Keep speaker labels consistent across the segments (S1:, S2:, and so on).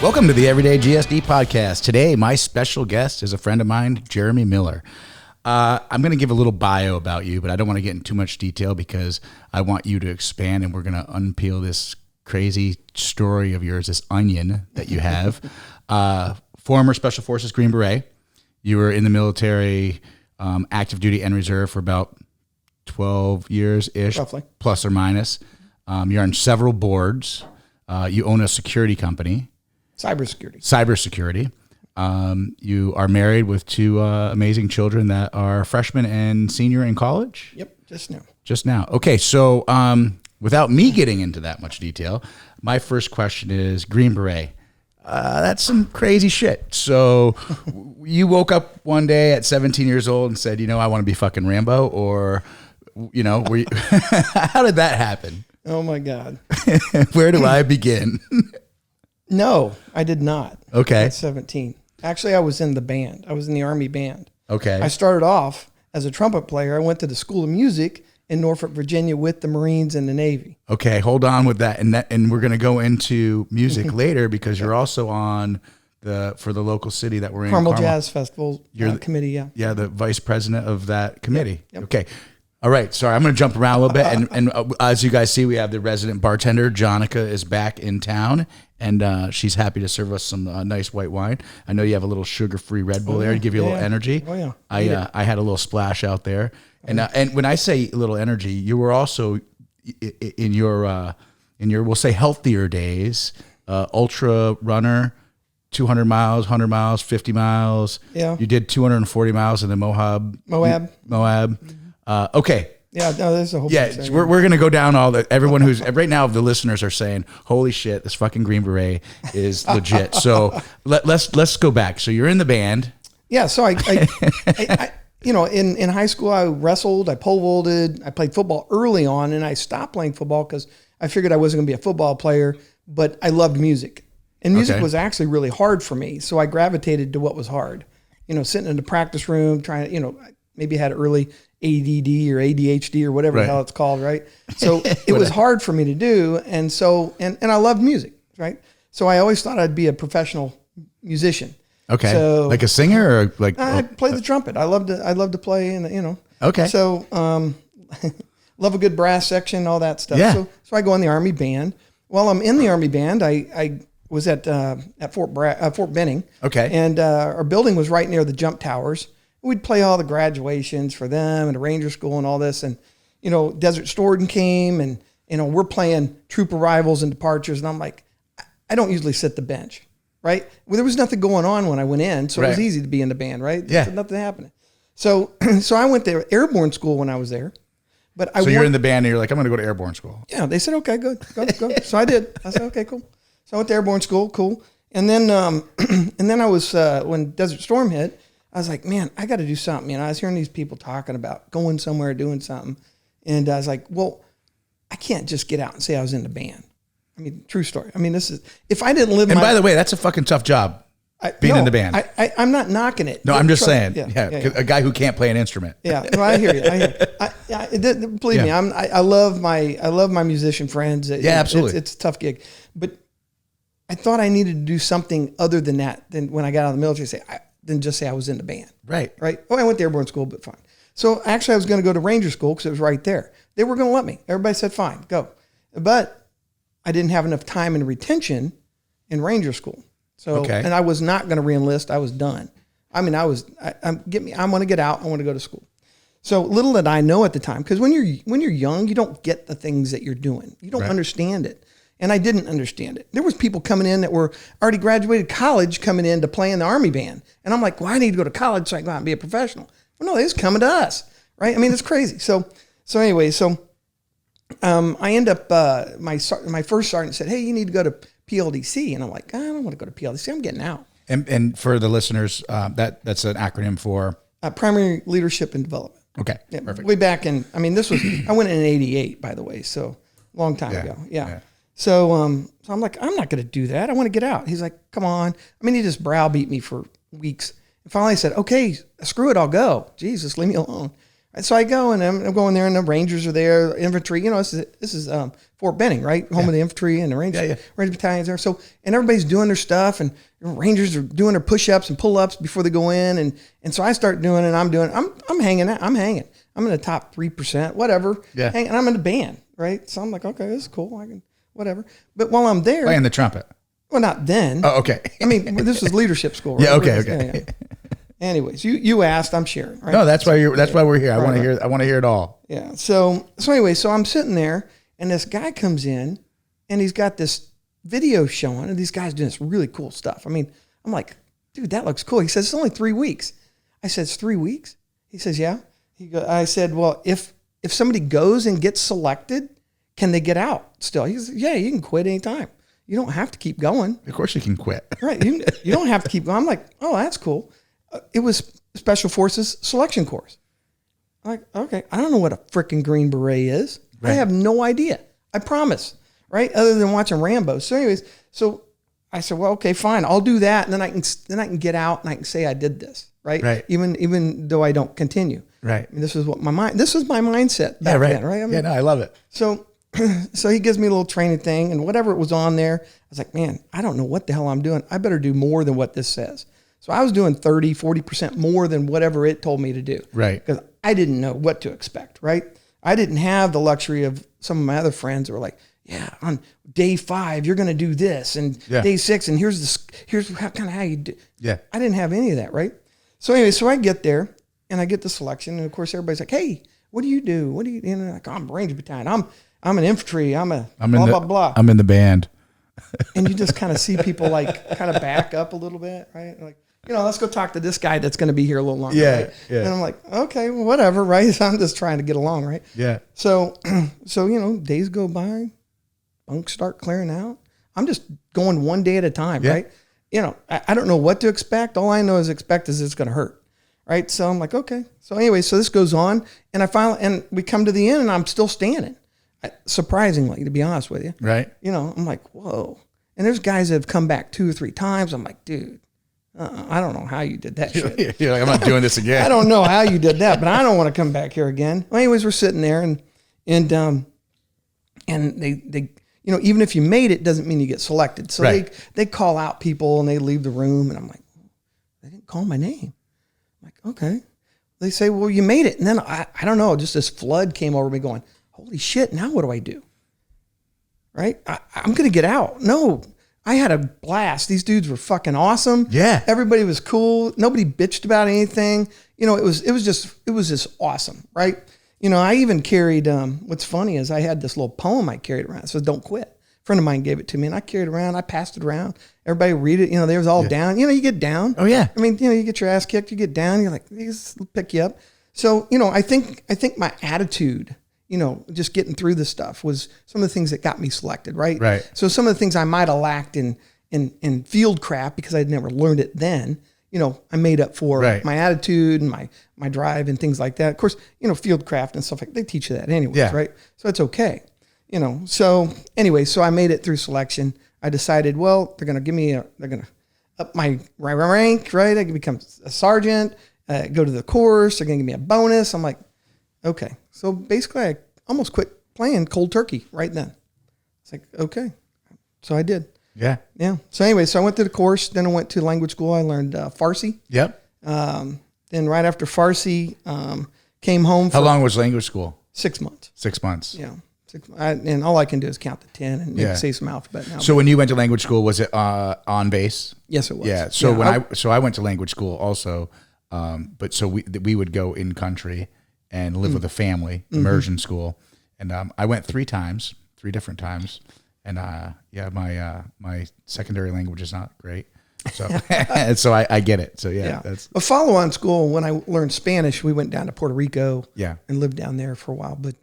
S1: Welcome to the Everyday GSD podcast. Today, my special guest is a friend of mine, Jeremy Miller. I'm going to give a little bio about you, but I don't want to get in too much detail because I want you to expand, and we're going to unpeel this crazy story of yours, this onion that you have. Former Special Forces Green Beret. You were in the military, active duty and reserve for about 12 years-ish,
S2: roughly,
S1: plus or minus. You're on several boards. You own a security company. Cybersecurity. You are married with two amazing children that are freshmen and senior in college?
S2: Yep,
S1: just now. Okay, so without me getting into that much detail, my first question is Green Beret. That's some crazy shit. So you woke up one day at 17 years old and said, I want to be fucking Rambo, or, were you, how did that happen?
S2: Oh my God.
S1: Where do I begin?
S2: No, I did not.
S1: Okay.
S2: At 17. Actually, I was in the band. I was in the Army band.
S1: Okay.
S2: I started off as a trumpet player. I went to the School of Music in Norfolk, Virginia with the Marines and the Navy.
S1: Okay, hold on with that. And we're going to go into music later because you're also on for the local city that we're in.
S2: Carmel Jazz Festival committee, yeah.
S1: Yeah, the vice president of that committee.
S2: Yep.
S1: Okay. All right, sorry, I'm going to jump around a little bit. And as you guys see, we have the resident bartender. Jonica is back in town, and she's happy to serve us some nice white wine. I know you have a little sugar-free Red Bull there to give you a little energy.
S2: Oh, yeah.
S1: I had a little splash out there. And when I say a little energy, you were also in your we'll say healthier days, ultra runner, 200 miles, 100 miles, 50 miles.
S2: Yeah.
S1: You did 240 miles in the Moab. Okay.
S2: Yeah, no, there's a whole bunch there.
S1: We're going to go down all the, everyone who's, right now the listeners are saying, holy shit, this fucking Green Beret is legit. So let's go back. So you're in the band.
S2: Yeah, so I in high school, I wrestled, I pole vaulted, I played football early on, and I stopped playing football because I figured I wasn't going to be a football player, but I loved music. And music was actually really hard for me, so I gravitated to what was hard. Sitting in the practice room, trying to, maybe had early ADD or ADHD or whatever the hell it's called, right? So it was hard for me to do, and so, and I loved music, right? So I always thought I'd be a professional musician.
S1: Okay.
S2: So,
S1: like a singer or like?
S2: I play the trumpet. I love to play, and
S1: Okay.
S2: So love a good brass section, all that stuff.
S1: Yeah.
S2: So I go in the Army band. While I'm in the Army band, I was at Fort Benning.
S1: Okay.
S2: And our building was right near the jump towers. We'd play all the graduations for them and the Ranger School and all this. And, Desert Storm came, and, we're playing troop arrivals and departures. And I'm like, I don't usually sit the bench. Right? Well, there was nothing going on when I went in, so it was easy to be in the band, right?
S1: Yeah.
S2: So nothing happening. So I went to airborne school when I was there. But
S1: you're in the band and you're like, I'm going to go to airborne school.
S2: Yeah, they said, okay, good, go. So I did. I said, okay, cool. So I went to airborne school, cool. And then I was, when Desert Storm hit, I was like, man, I got to do something. I was hearing these people talking about going somewhere, doing something. And I was like, well, I can't just get out and say I was in the band. True story. This is, if I didn't live.
S1: And by the way, that's a fucking tough job, being in the band.
S2: I'm not knocking it.
S1: No, I'm just saying. Yeah. A guy who can't play an instrument.
S2: Yeah, no, I hear you. Believe me, I love my musician friends.
S1: Absolutely.
S2: It's a tough gig, but I thought I needed to do something other than that. Than when I got out of the military, than just say I was in the band. Right. Oh, I went to airborne school, but fine. So actually, I was going to go to Ranger School because it was right there. They were going to let me. Everybody said, fine, go. But I didn't have enough time and retention in Ranger School. So, and I was not going to re-enlist. I was done. I want to get out. I want to go to school. So little did I know at the time, because when you're young, you don't get the things that you're doing. You don't understand it. And I didn't understand it. There was people coming in that were already graduated college coming in to play in the Army band. And I'm like, well, I need to go to college so I can go out and be a professional. Well, no, they just coming to us, right? It's crazy. So anyway, I end up, my first sergeant said, hey, you need to go to PLDC. And I'm like, I don't want to go to PLDC. I'm getting out.
S1: And for the listeners, that's an acronym for?
S2: Primary Leadership and Development.
S1: Okay,
S2: yeah,
S1: perfect.
S2: Way back in, this was, I went in 88, by the way, so long time ago. Yeah. So I'm like, I'm not going to do that. I want to get out. He's like, come on. He just browbeat me for weeks. And finally I said, okay, screw it, I'll go. Jesus, leave me alone. So I go and I'm going there, and the Rangers are there, infantry. You know, this is Fort Benning, right? Home of the infantry and the Ranger battalions there. So, and everybody's doing their stuff, and Rangers are doing their push-ups and pull-ups before they go in, and so I start doing it. I'm hanging. I'm in the top 3%, whatever. Yeah. And I'm in the band, right? So I'm like, okay, this is cool. I can whatever. But while I'm there,
S1: playing the trumpet.
S2: Well, not then.
S1: Oh, okay.
S2: I mean, this is leadership school, right?
S1: Yeah. Okay.
S2: Yeah. Anyways, you asked, I'm sharing, right?
S1: No, that's why we're here. I want to hear it all.
S2: Yeah. So anyway, so I'm sitting there, and this guy comes in, and he's got this video showing, and these guys doing this really cool stuff. I mean, I'm like, dude, that looks cool. He says, it's only 3 weeks. I said, it's 3 weeks? He says, yeah. I said, well, if somebody goes and gets selected, can they get out still? He says, yeah, you can quit anytime. You don't have to keep going.
S1: Of course you can quit.
S2: Right. You don't have to keep going. I'm like, oh, that's cool. It was Special Forces selection course. I'm like, okay, I don't know what a freaking Green Beret is. Right. I have no idea. I promise. Right. Other than watching Rambo. So anyways, so I said, well, okay, fine. I'll do that. And then I can get out and I can say I did this. Right. Right. Even though I don't continue. Right. I mean, this was my mindset back then. Right. I mean,
S1: I love it.
S2: So he gives me a little training thing, and whatever it was on there, I was like, man, I don't know what the hell I'm doing. I better do more than what this says. So I was doing 30, 40% more than whatever it told me to do. Right. Because I didn't know what to expect, right? I didn't have the luxury of some of my other friends that were like, yeah, on day 5, you're going to do this, and day 6, and here's how you do. Yeah. I didn't have any of that, right? So anyway, so I get there, and I get the selection, and of course everybody's like, hey, what do you do? What do you, like, I'm a Ranger Battalion. I'm an infantry. I'm blah, blah.
S1: I'm in the band.
S2: And you just kind of see people like kind of back up a little bit, right? Like, let's go talk to this guy that's going to be here a little longer. Yeah, right? Yeah. And I'm like, okay, well, whatever, right? So I'm just trying to get along, right? Yeah. So days go by, bunks start clearing out. I'm just going one day at a time, right? I don't know what to expect. All I know is it's going to hurt, right? So I'm like, okay. So anyway, so this goes on, and we come to the end, and I'm still standing. Surprisingly, to be honest with you. Right. I'm like, whoa. And there's guys that have come back 2 or 3 times. I'm like, dude, I don't know how you did that shit.
S1: You're like, I'm not doing this again.
S2: I don't know how you did that, but I don't want to come back here again. Well, anyways, we're sitting there, and they even if you made it, doesn't mean you get selected. So they call out people, and they leave the room, and I'm like, they didn't call my name. I'm like, okay. They say, well, you made it. And then I don't know, just this flood came over me going, holy shit, now what do I do? Right? I'm going to get out. No, I had a blast. These dudes were fucking awesome. Yeah. Everybody was cool. Nobody bitched about anything. It was just awesome. Right? I even carried, what's funny is I had this little poem I carried around. It says, don't quit. A friend of mine gave it to me, and I carried it around. I passed it around. Everybody read it. They was all down. You get down. Oh, yeah. I mean, you get your ass kicked. You get down. You're like, these will pick you up. So, I think my attitude, just getting through this stuff was some of the things that got me selected, right? Right. So some of the things I might have lacked in field craft because I'd never learned it then, I made up for my attitude and my drive and things like that. Of course, field craft and stuff like they teach you that anyways, right? So it's okay, So anyway, so I made it through selection. I decided, well, they're going to up my rank, right? I can become a sergeant, go to the course. They're going to give me a bonus. I'm like, okay. So basically, I almost quit playing cold turkey right then. It's like, okay. So I did. Yeah. Yeah. So anyway, so I went to the course. Then I went to language school. I learned Farsi. Yep. Then right after Farsi, came home.
S1: How long was language school?
S2: 6 months.
S1: 6 months.
S2: Yeah. And all I can do is count to 10 and say some alphabet now.
S1: So when you went to language school, was it on base?
S2: Yes, it was.
S1: Yeah. So I went to language school also, but so we would go in country and live with a family, immersion school. And I went 3 different times. And my secondary language is not great. So so I get it. So that's
S2: a follow-on school. When I learned Spanish, we went down to Puerto Rico and lived down there for a while. But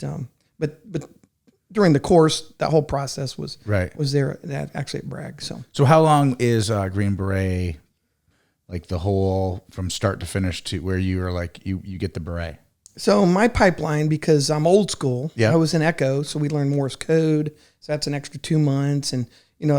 S2: during the course, that whole process was there actually at Bragg.
S1: So how long is Green Beret, like the whole from start to finish to where you are like you get the beret?
S2: So my pipeline, because I'm old school, I was in Echo, so we learned Morse code. So that's an extra 2 months. And,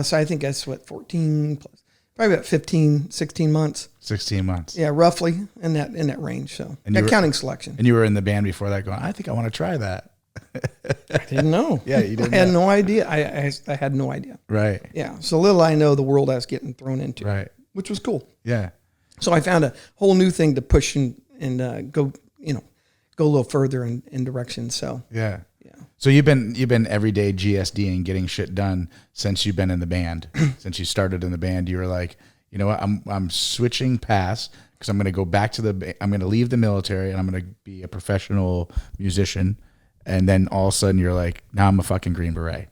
S2: so I think that's 14 plus. Probably about 15, 16 months.
S1: 16 months.
S2: Yeah, roughly in that range. So
S1: and
S2: counting selection.
S1: And you were in the band before that going, I think I want to try that.
S2: I didn't know.
S1: Yeah, you didn't
S2: I had no idea. I had no idea.
S1: Right.
S2: Yeah. So little I know the world I was getting thrown into.
S1: Right.
S2: Which was cool.
S1: Yeah.
S2: So I found a whole new thing to push and go a little further in direction. So
S1: yeah. So you've been everyday GSD and getting shit done since you've been in the band. Since you started in the band, you were like, you know what, I'm switching paths because I'm going to go back to I'm going to leave the military and I'm going to be a professional musician. And then all of a sudden you're like, now I'm a fucking Green Beret.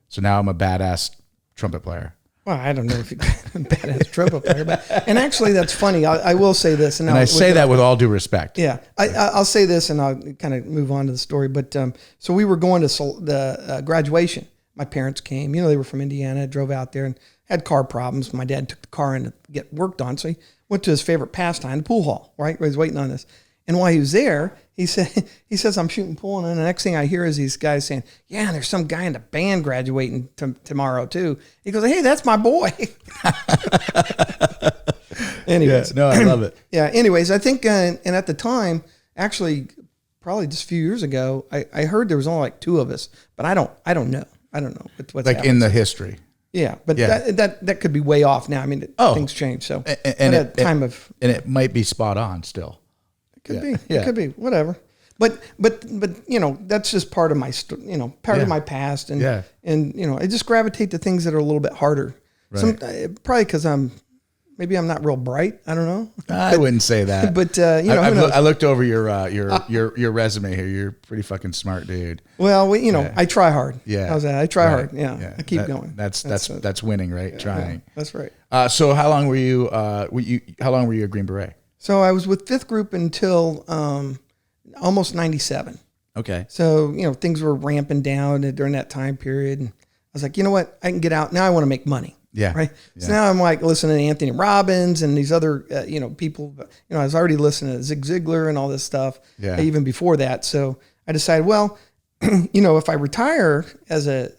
S1: So now I'm a badass trumpet player.
S2: Well, I don't know if you're a badass trumpet player, and actually that's funny. I will say this,
S1: and I say that with all due respect.
S2: Yeah, I'll say this, and I'll kind of move on to the story. But so we were going to the graduation. My parents came. They were from Indiana. Drove out there and had car problems. My dad took the car in to get worked on, so he went to his favorite pastime, the pool hall. Right, where he was waiting on us. And while he was there, he says, I'm shooting pool. And the next thing I hear is these guys saying, yeah, there's some guy in the band graduating tomorrow too. He goes, hey, that's my boy. Anyways.
S1: Yeah, no, I love it.
S2: Yeah. Anyways, I think, and at the time, actually, probably just a few years ago, I heard there was only like 2 of us, but I don't know. I don't know what's
S1: like happened. In the history.
S2: Yeah, but that could be way off now. I mean, things change. So
S1: and it might be spot on still.
S2: Could be. It could be. Whatever. But that's just part of my of my past, and I just gravitate to things that are a little bit harder. Right. Probably because maybe I'm not real bright. I don't know.
S1: I wouldn't say that.
S2: But
S1: I looked over your resume here. You're a pretty fucking smart dude.
S2: Well, I try hard.
S1: Yeah.
S2: How's that? I try hard. Yeah. I keep going.
S1: That's winning, right? Trying.
S2: Yeah, that's right.
S1: So how long were you? How long were you a Green Beret?
S2: So I was with 5th Group until almost 97.
S1: Okay.
S2: So, things were ramping down during that time period. And I was like, you know what? I can get out. Now I want to make money.
S1: Yeah.
S2: Right.
S1: Yeah.
S2: So now I'm like listening to Anthony Robbins and these other, people. I was already listening to Zig Ziglar and all this stuff.
S1: Yeah.
S2: Even before that. So I decided, well, if I retire as a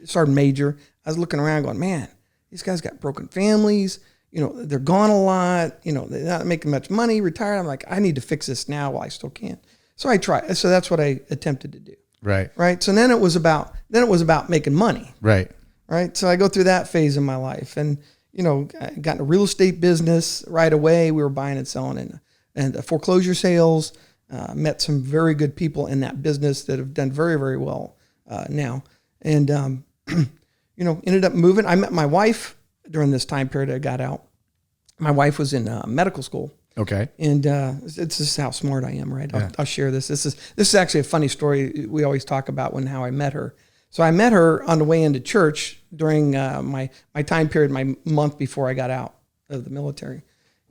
S2: sergeant major, I was looking around going, man, these guys got broken families. They're gone a lot, they're not making much money, retired. I'm like, I need to fix this now while I still can. So I tried. So that's what I attempted to do.
S1: Right.
S2: Right. So then it was about making money.
S1: Right.
S2: Right. So I go through that phase in my life and, I got in a real estate business right away. We were buying and selling and foreclosure sales, met some very good people in that business that have done very, very well now. And, ended up moving. I met my wife during this time period I got out. My wife was in medical school.
S1: Okay.
S2: And it's just how smart I am, right? I'll share this. This is actually a funny story we always talk about how I met her. So I met her on the way into church during my time period, my month before I got out of the military.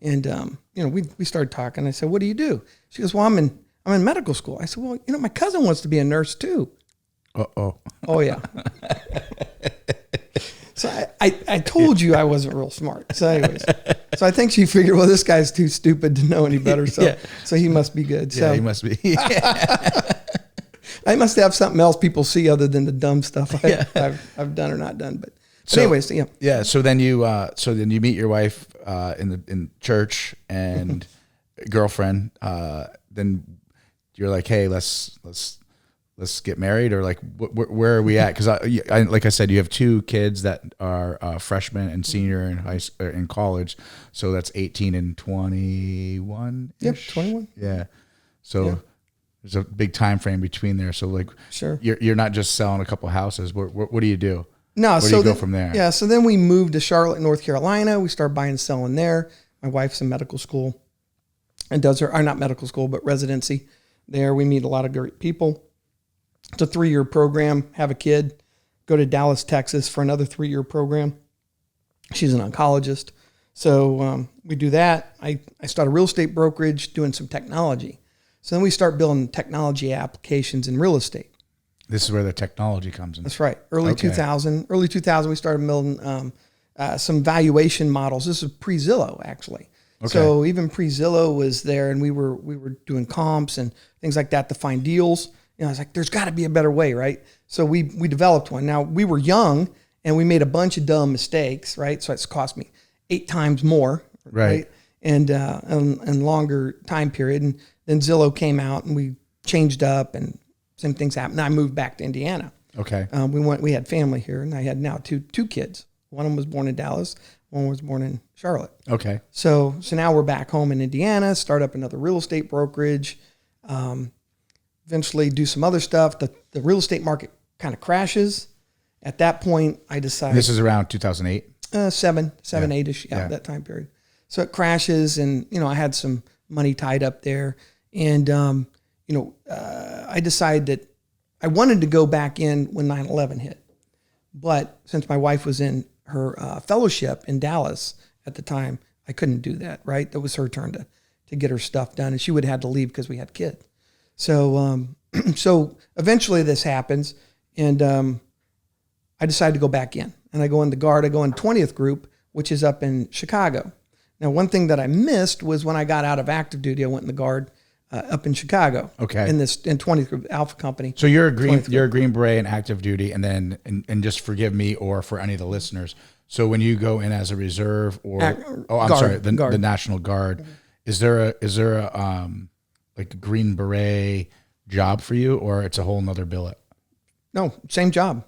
S2: And, we started talking. I said, what do you do? She goes, well, I'm in medical school. I said, well, my cousin wants to be a nurse too.
S1: Uh-oh.
S2: Oh, yeah. So I told you I wasn't real smart. So anyways, so I think she figured, well, this guy's too stupid to know any better. So so he must be good. So
S1: he must be.
S2: I must have something else people see other than the dumb stuff I've done or not done. But anyways, yeah.
S1: Yeah. So then you meet your wife in church and girlfriend. Then you're like, hey, let's get married, or like where are we at? Because I like I said, you have 2 kids that are freshmen and senior in college, so that's 18 and 21.
S2: Yep, 21.
S1: Yeah, so there's a big time frame between there. So like,
S2: sure,
S1: you're not just selling a couple houses. What do you do?
S2: No,
S1: where do you go from there?
S2: Yeah, so then we moved to Charlotte, North Carolina. We started buying and selling there. My wife's in medical school, and does not medical school, but residency there. We meet a lot of great people. It's a 3-year program, have a kid, go to Dallas, Texas for another 3-year program. She's an oncologist. So we do that. I start a real estate brokerage doing some technology. So then we start building technology applications in real estate.
S1: This is where the technology comes in.
S2: That's right. Early 2000, we started building some valuation models. This is pre-Zillow, actually. Okay. So even pre-Zillow was there, and we were doing comps and things like that to find deals. I was like, there's got to be a better way, right? So we developed one. Now, we were young, and we made a bunch of dumb mistakes, right? So it's cost me 8 times more, right? And longer time period. And then Zillow came out and we changed up and same things happened. I moved back to Indiana.
S1: Okay.
S2: We had family here, and I had now two kids. One of them was born in Dallas. One was born in Charlotte.
S1: Okay.
S2: So now we're back home in Indiana, start up another real estate brokerage, eventually do some other stuff. The real estate market kind of crashes. At that point, I decided.
S1: This is around 2008?
S2: 8-ish, that time period. So it crashes, and, I had some money tied up there. And, I decided that I wanted to go back in when 9/11 hit. But since my wife was in her fellowship in Dallas at the time, I couldn't do that, right? That was her turn to get her stuff done, and she would have had to leave because we had kids. So so eventually this happens, and I decided to go back in. And I go in the Guard. I go in 20th Group, which is up in Chicago. Now, one thing that I missed was when I got out of active duty, I went in the Guard up in Chicago.
S1: Okay.
S2: In 20th Group Alpha Company.
S1: So you're a Green Beret in active duty, and then and just forgive me or for any of the listeners. So when you go in as a reserve or the National Guard, mm-hmm. is there a like a Green Beret job for you, or it's a whole nother billet?
S2: No, same job.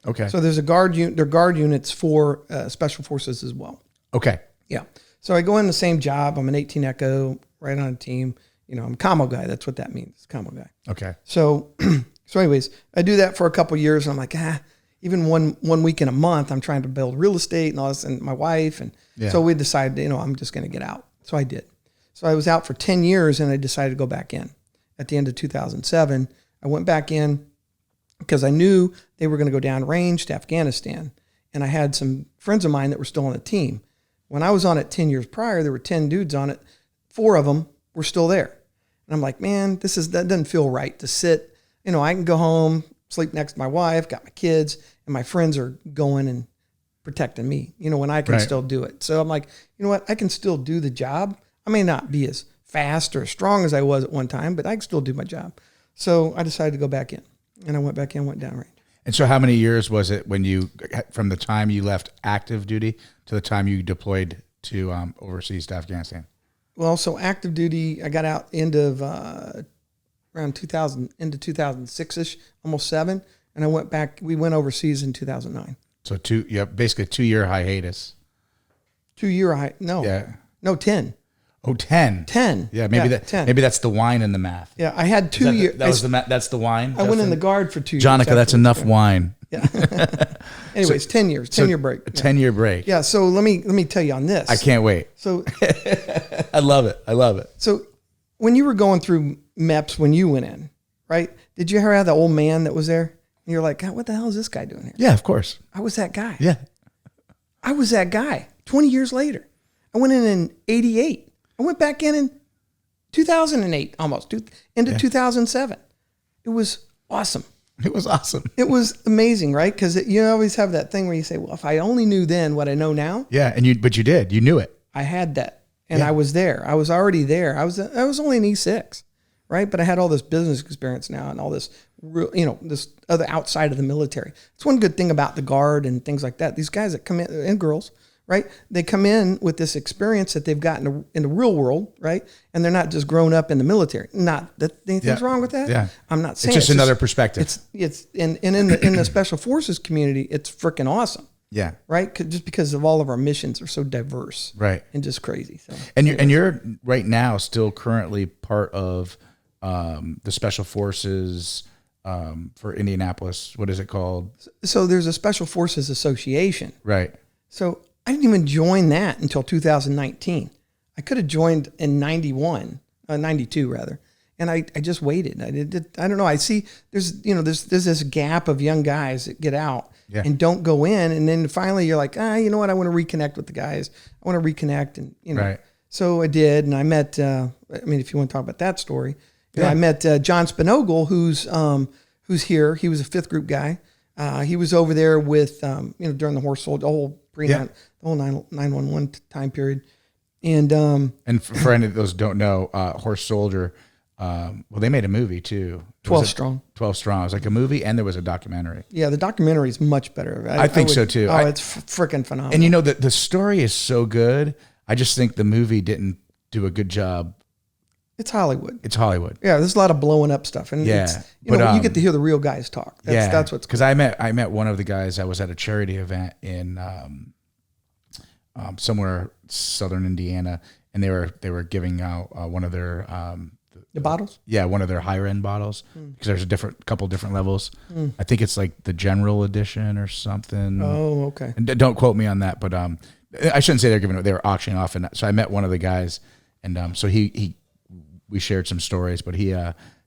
S1: Okay.
S2: So there's a guard unit. They're guard units for special forces as well.
S1: Okay.
S2: Yeah. So I go in the same job. I'm an 18 Echo, right on a team. I'm a commo guy. That's what that means. Commo guy.
S1: Okay.
S2: So, anyways, I do that for a couple of years, and I'm like, even one week in a month, I'm trying to build real estate and all this, and my wife, and so we decided, I'm just going to get out. So I did. So I was out for 10 years, and I decided to go back in. At the end of 2007, I went back in because I knew they were going to go downrange to Afghanistan, and I had some friends of mine that were still on the team. When I was on it 10 years prior, there were 10 dudes on it. 4 of them were still there. And I'm like, man, that doesn't feel right to sit. I can go home, sleep next to my wife, got my kids, and my friends are going and protecting me, when I can still do it. So I'm like, you know what? I can still do the job. I may not be as fast or as strong as I was at one time, but I can still do my job. So I decided to go back in. And I went back in, went downrange.
S1: And so how many years was it from the time you left active duty to the time you deployed to overseas to Afghanistan?
S2: Well, so active duty, I got out end of around 2000, into 2006-ish, almost 7. And I went back, we went overseas in 2009.
S1: So basically a 2-year hiatus.
S2: 2-year no.
S1: Yeah.
S2: No, 10.
S1: Oh, 10.
S2: 10.
S1: Yeah, maybe 10. Maybe that's the wine in the math.
S2: Yeah, I had 2 years.
S1: That's the wine.
S2: I went in the Guard for 2 years.
S1: Jonica, that's enough wine.
S2: Yeah. Anyways, so, 10 years, 10-year break.
S1: A 10-year break.
S2: Yeah. So let me tell you on this.
S1: I can't wait.
S2: So
S1: I love it.
S2: So when you were going through MEPS when you went in, right? Did you ever have the old man that was there? And you're like, God, what the hell is this guy doing here?
S1: Yeah, of course.
S2: I was that guy.
S1: Yeah.
S2: I was that guy. 20 years later, I went in 88. I went back in 2008, almost into 2007. It was awesome.
S1: It was awesome.
S2: It was amazing, right? Because you always have that thing where you say, well, if I only knew then what I know now.
S1: Yeah, but you did. You knew it.
S2: I had that, and I was there. I was already there. I was only an E6, right? But I had all this business experience now and all this, this other outside of the military. It's one good thing about the Guard and things like that. These guys that come in, and girls, right? They come in with this experience that they've gotten in the real world, right? And they're not just grown up in the military. Not that anything's wrong with that.
S1: Yeah.
S2: I'm not saying
S1: it's just another perspective.
S2: It's in the special forces community, it's freaking awesome.
S1: Yeah.
S2: Right. Just because of all of our missions are so diverse.
S1: Right.
S2: And just crazy. So.
S1: And you're right now still currently part of the special forces for Indianapolis. What is it called? So
S2: there's a Special Forces Association.
S1: Right. So
S2: I didn't even join that until 2019. I could have joined in 92 rather. And I just waited. I don't know. I see there's this gap of young guys that get out and don't go in. And then finally you're like, you know what? I want to reconnect with the guys. I want to reconnect. And,
S1: Right.
S2: So I did. And I met, if you want to talk about that story, I met John Spinogle, who's here. He was a 5th Group guy. He was over there with, during the horse soldier, the whole 911 time period. And
S1: for any of those who don't know, horse soldier, Well, they made a movie too.
S2: 12 Strong.
S1: 12 Strong. It was like a movie and there was a documentary.
S2: Yeah, the documentary is much better.
S1: I think so too.
S2: It's freaking phenomenal.
S1: And you know, the story is so good. I just think the movie didn't do a good job.
S2: It's Hollywood.
S1: Yeah,
S2: there's a lot of blowing up stuff. And you get to hear the real guys talk. That's what's cool.
S1: Because I met one of the guys. I was at a charity event in somewhere southern Indiana, and they were giving out one of their
S2: the bottles.
S1: Yeah, one of their higher end bottles because there's a couple different levels. I think it's like the general edition or something.
S2: Oh, okay.
S1: And don't quote me on that, but I shouldn't say they were auctioning off. And so I met one of the guys, and so we shared some stories, but he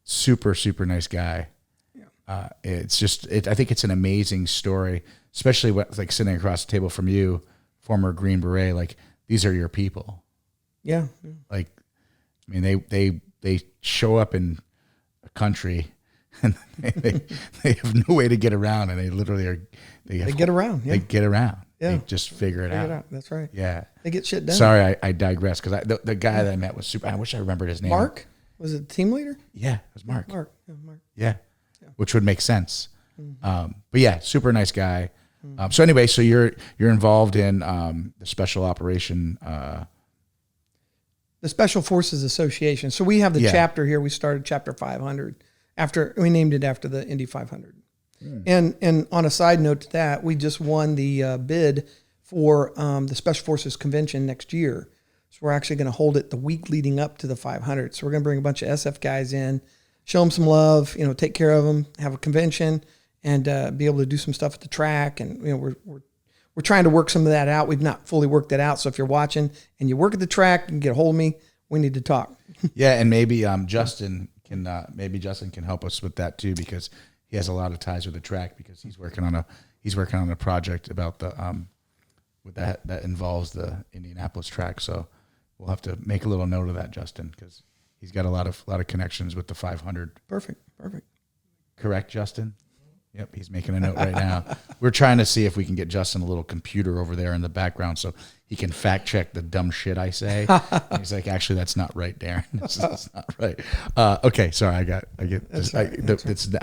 S1: super nice guy. Yeah. It's just I think it's an amazing story, especially like sitting across the table from you, former Green Beret. Like these are your people.
S2: Yeah.
S1: Like, I mean, they show up in a country and they have no way to get around, and they literally they
S2: get around. Yeah.
S1: They get around.
S2: Yeah.
S1: They just figure it out.
S2: That's right.
S1: Yeah.
S2: They get shit done.
S1: Sorry, I digress because the guy that I met was super. I wish I remembered his name.
S2: Mark? Was it the team leader?
S1: Yeah, it was Mark.
S2: Mark.
S1: Yeah. Which would make sense. But yeah, super nice guy. So anyway, so you're involved in the special operation.
S2: The Special Forces Association. So we have the chapter here. We started chapter 500 we named it after the Indy 500. And on a side note to that, we just won the bid for the Special Forces Convention next year. So we're actually going to hold it the week leading up to the 500. So we're going to bring a bunch of SF guys in, show them some love, take care of them, have a convention, and be able to do some stuff at the track. And we're trying to work some of that out. We've not fully worked it out. So if you're watching and you work at the track, you can get a hold of me. We need to talk.
S1: Yeah, and maybe Justin can help us with that too, because he has a lot of ties with the track, because he's working on a project about the with that involves the Indianapolis track. So we'll have to make a little note of that, Justin, because he's got a lot of connections with the 500.
S2: Perfect.
S1: Correct, Justin? Yep, he's making a note right now. We're trying to see if we can get Justin a little computer over there in the background so he can fact check the dumb shit I say. And he's like, actually, that's not right, Darin. That's not right. Okay, sorry, I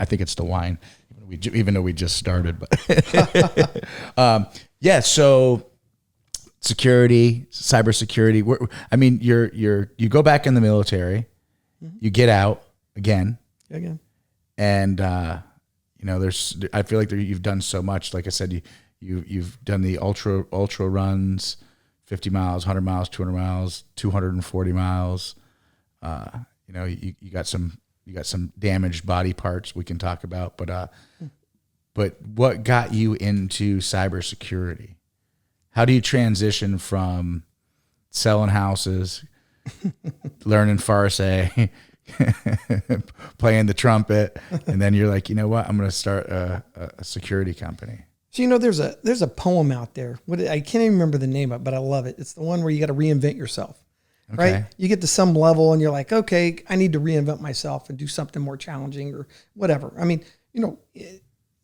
S1: think it's the wine, even though we just started. But yeah, so security, cybersecurity. I mean, you go back in the military, you get out again, and I feel like you've done so much. Like I said, you've done the ultra runs, 50 miles, 100 miles, 200 miles, 240 miles. You got some damaged body parts we can talk about, but what got you into cybersecurity? How do you transition from selling houses, learning Farsi, playing the trumpet, and then you're like, you know what? I'm going to start a security company.
S2: So there's a poem out there. I can't even remember the name of it, but I love it. It's the one where you got to reinvent yourself, right? You get to some level and you're like, okay, I need to reinvent myself and do something more challenging or whatever. I mean,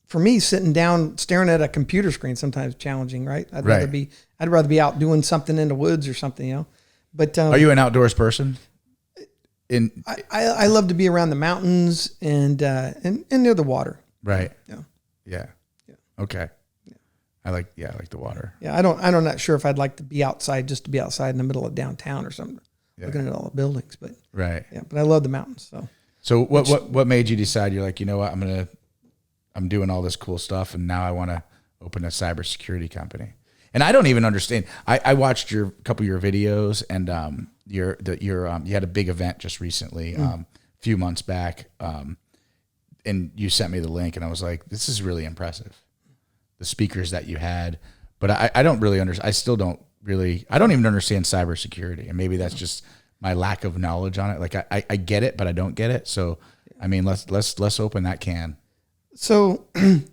S2: for me, sitting down staring at a computer screen sometimes challenging, right? I'd rather be out doing something in the woods or something, But
S1: are you an outdoors person?
S2: I love to be around the mountains and near the water.
S1: Right.
S2: Yeah.
S1: Okay. Yeah. I like the water.
S2: Yeah. I'm not sure if I'd like to be outside, just to be outside in the middle of downtown or something, looking at all the buildings, but
S1: right.
S2: Yeah. But I love the mountains.
S1: So what made you decide you're like, you know what, I'm doing all this cool stuff, and now I want to open a cybersecurity company? And I don't even understand. I watched a couple of your videos, and you had a big event just recently, a few months back, and you sent me the link, and I was like, this is really impressive, the speakers that you had. But I don't really understand. I don't even understand cybersecurity, and maybe that's just my lack of knowledge on it. Like I get it, but I don't get it. So I mean, let's open that can.
S2: So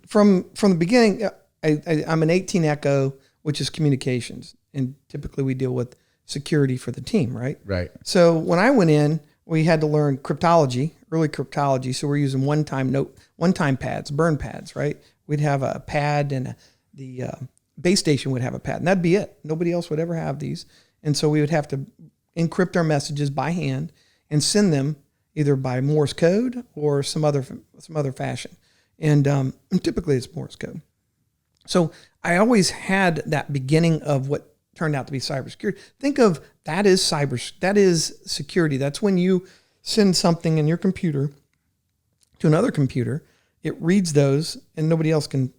S2: from the beginning, I'm an 18 Echo, which is communications, and typically we deal with security for the team, right?
S1: Right.
S2: So when I went in, we had to learn cryptology, early cryptology. So we're using one-time pads, burn pads, right? We'd have a pad, and the base station would have a pad, and that'd be it. Nobody else would ever have these, and so we would have to encrypt our messages by hand and send them either by Morse code or some other fashion. And typically it's Morse code. So I always had that beginning of what turned out to be cybersecurity. Think of that is security. That's when you send something in your computer to another computer. It reads those, and nobody else can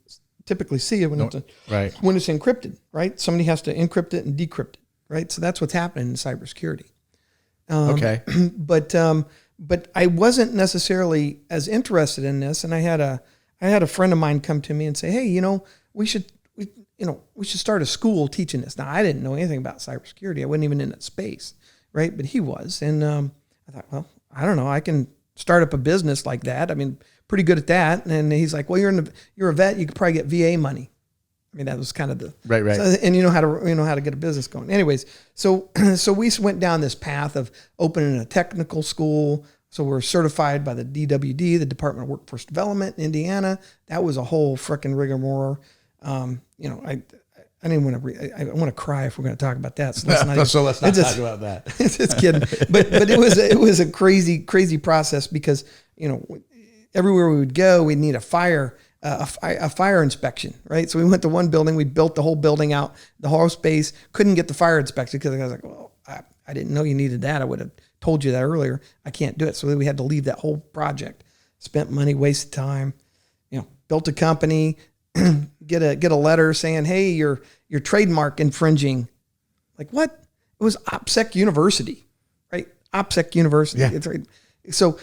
S2: typically see it when it's encrypted, right? Somebody has to encrypt it and decrypt it, right? So that's what's happening in cybersecurity. But I wasn't necessarily as interested in this, and I had a friend of mine come to me and say, "Hey, we should start a school teaching this." Now, I didn't know anything about cybersecurity. I wasn't even in that space, right? But he was, and I thought, well, I don't know, I can start up a business like that. I mean, pretty good at that. And he's like, "Well, you're a vet. You could probably get VA money." I mean, that was kind of the
S1: right.
S2: So, and you know how to get a business going. Anyways, so we went down this path of opening a technical school. So we're certified by the DWD, the Department of Workforce Development in Indiana. That was a whole frickin' rigmarole. I didn't want to. I want to cry if we're going to talk about that. So let's not talk about that. Just kidding. But it was a crazy process because everywhere we would go, we'd need a fire inspection, right? So we went to one building, we built the whole building out, the whole space, couldn't get the fire inspection because I was like, well, I didn't know you needed that. I would have told you that earlier. I can't do it. So we had to leave that whole project. Spent money, wasted time, built a company, get a letter saying, "Hey, you're trademark infringing." Like, what? It was OPSEC University, right? OPSEC University.
S1: Yeah.
S2: It's right. So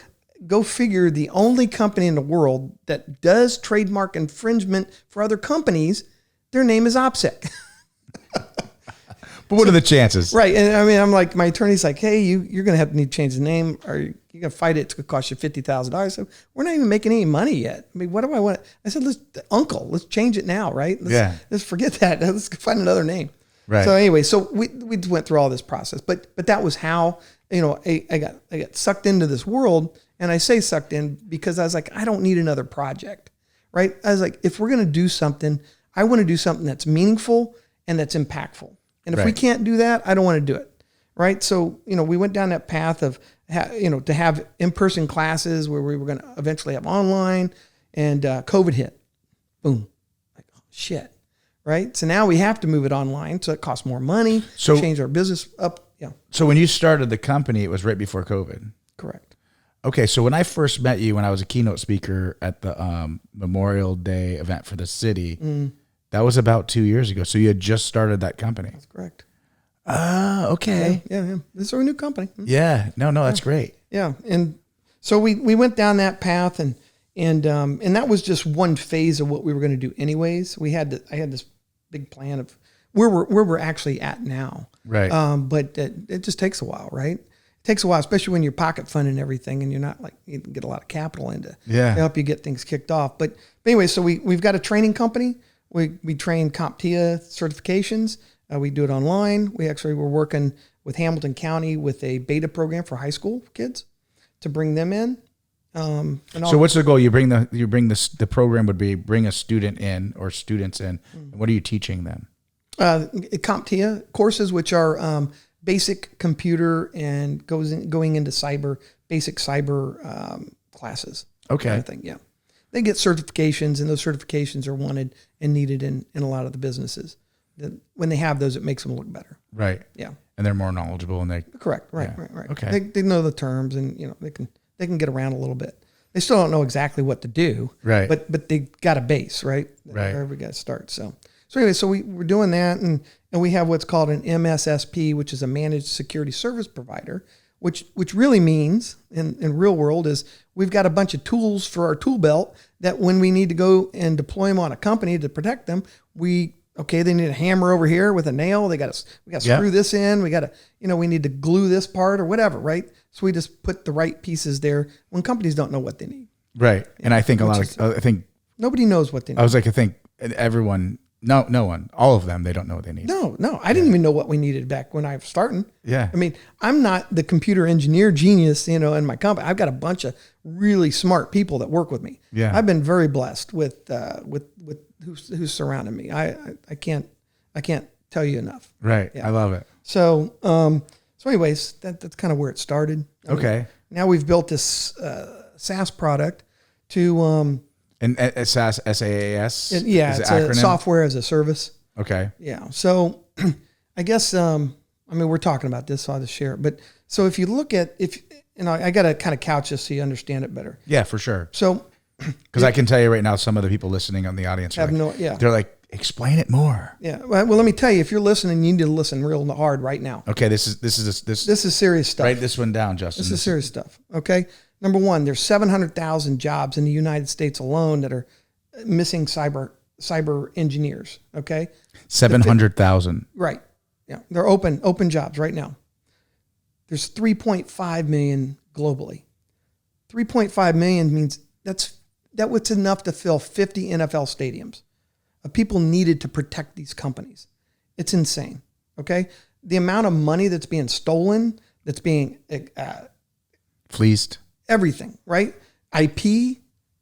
S2: go figure, the only company in the world that does trademark infringement for other companies, their name is OPSEC.
S1: But what are the chances?
S2: Right. And I mean, I'm like, my attorney's like, "Hey, you're going to have to need to change the name, or you're going to fight it. It's going to cost you $50,000. So we're not even making any money yet. I mean, what do I want? I said, let's change it now. Right. Let's forget that. Let's find another name.
S1: Right.
S2: So anyway, so we went through all this process, but that was how, I got sucked into this world. And I say sucked in because I was like, I don't need another project. Right. I was like, if we're going to do something, I want to do something that's meaningful and that's impactful. And if we can't do that, I don't want to do it. Right. So, we went down that path of, to have in-person classes where we were going to eventually have online, and COVID hit. Boom. Like, oh, shit. Right. So now we have to move it online. So it costs more money to change our business up. Yeah.
S1: So when you started the company, it was right before COVID.
S2: Correct.
S1: Okay. So when I first met you, when I was a keynote speaker at the Memorial Day event for the city, that was about 2 years ago. So you had just started that company.
S2: That's correct.
S1: Okay.
S2: Yeah. This is our new company.
S1: Yeah. No, that's great.
S2: Yeah. And so we went down that path, and that was just one phase of what we were going to do anyways. I had this big plan of where we're actually at now.
S1: Right.
S2: But it just takes a while, right? It takes a while, especially when you're pocket funding everything and you're not you can get a lot of capital into to help you get things kicked off. But anyway, so we've got a training company. We train CompTIA certifications. We do it online. We're working with Hamilton County with a beta program for high school kids to bring them in.
S1: So what's the goal? You bring the program would be bring a student in or students in. And what are you teaching them?
S2: CompTIA courses, which are basic computer and going into basic cyber classes.
S1: Okay.
S2: Kind of thing. Yeah. They get certifications, and those certifications are wanted and needed in a lot of the businesses. When they have those, it makes them look better.
S1: Right.
S2: Yeah.
S1: And they're more knowledgeable, and
S2: correct. Right.
S1: Yeah.
S2: Right.
S1: Okay.
S2: They know the terms, and they can get around a little bit. They still don't know exactly what to do.
S1: Right.
S2: But they got a base, right?
S1: Right.
S2: Wherever we got to start. So anyway, we're doing that, and we have what's called an MSSP, which is a managed security service provider, which really means in real world is we've got a bunch of tools for our tool belt that when we need to go and deploy them on a company to protect them, they need a hammer over here with a nail. We got to screw this in. We got to, we need to glue this part or whatever, right? So we just put the right pieces there when companies don't know what they need.
S1: Right. And I think
S2: nobody knows what they need.
S1: I think everyone, no one, all of them, they don't know what they need.
S2: No. I didn't even know what we needed back when I was starting.
S1: Yeah.
S2: I mean, I'm not the computer engineer genius, in my company. I've got a bunch of really smart people that work with me.
S1: Yeah.
S2: I've been very blessed with who's surrounding me. I can't tell you enough.
S1: Right.
S2: Yeah.
S1: I love it.
S2: So anyways, that's kind of where it started.
S1: Okay.
S2: Now we've built this SaaS product to
S1: and SaaS, SaaS.
S2: Yeah, it's a software as a service.
S1: Okay.
S2: Yeah. So I guess I mean, we're talking about this, so I'll just share it. But so if you look at I got to kind of couch this so you understand it better.
S1: Yeah, for sure.
S2: So
S1: because I can tell you right now, some of the people listening on the audience they're like, explain it more.
S2: Yeah. Well, let me tell you, if you're listening, you need to listen real hard right now.
S1: Okay. This is
S2: serious stuff.
S1: Write this one down, Justin.
S2: This is serious stuff. Okay. Number one, there's 700,000 jobs in the United States alone that are missing cyber engineers. Okay.
S1: 700,000.
S2: Right. Yeah. They're open jobs right now. There's 3.5 million globally. 3.5 million means that was enough to fill 50 NFL stadiums of people needed to protect these companies. It's insane. Okay. The amount of money that's being stolen, that's being
S1: fleeced,
S2: everything, right? IP,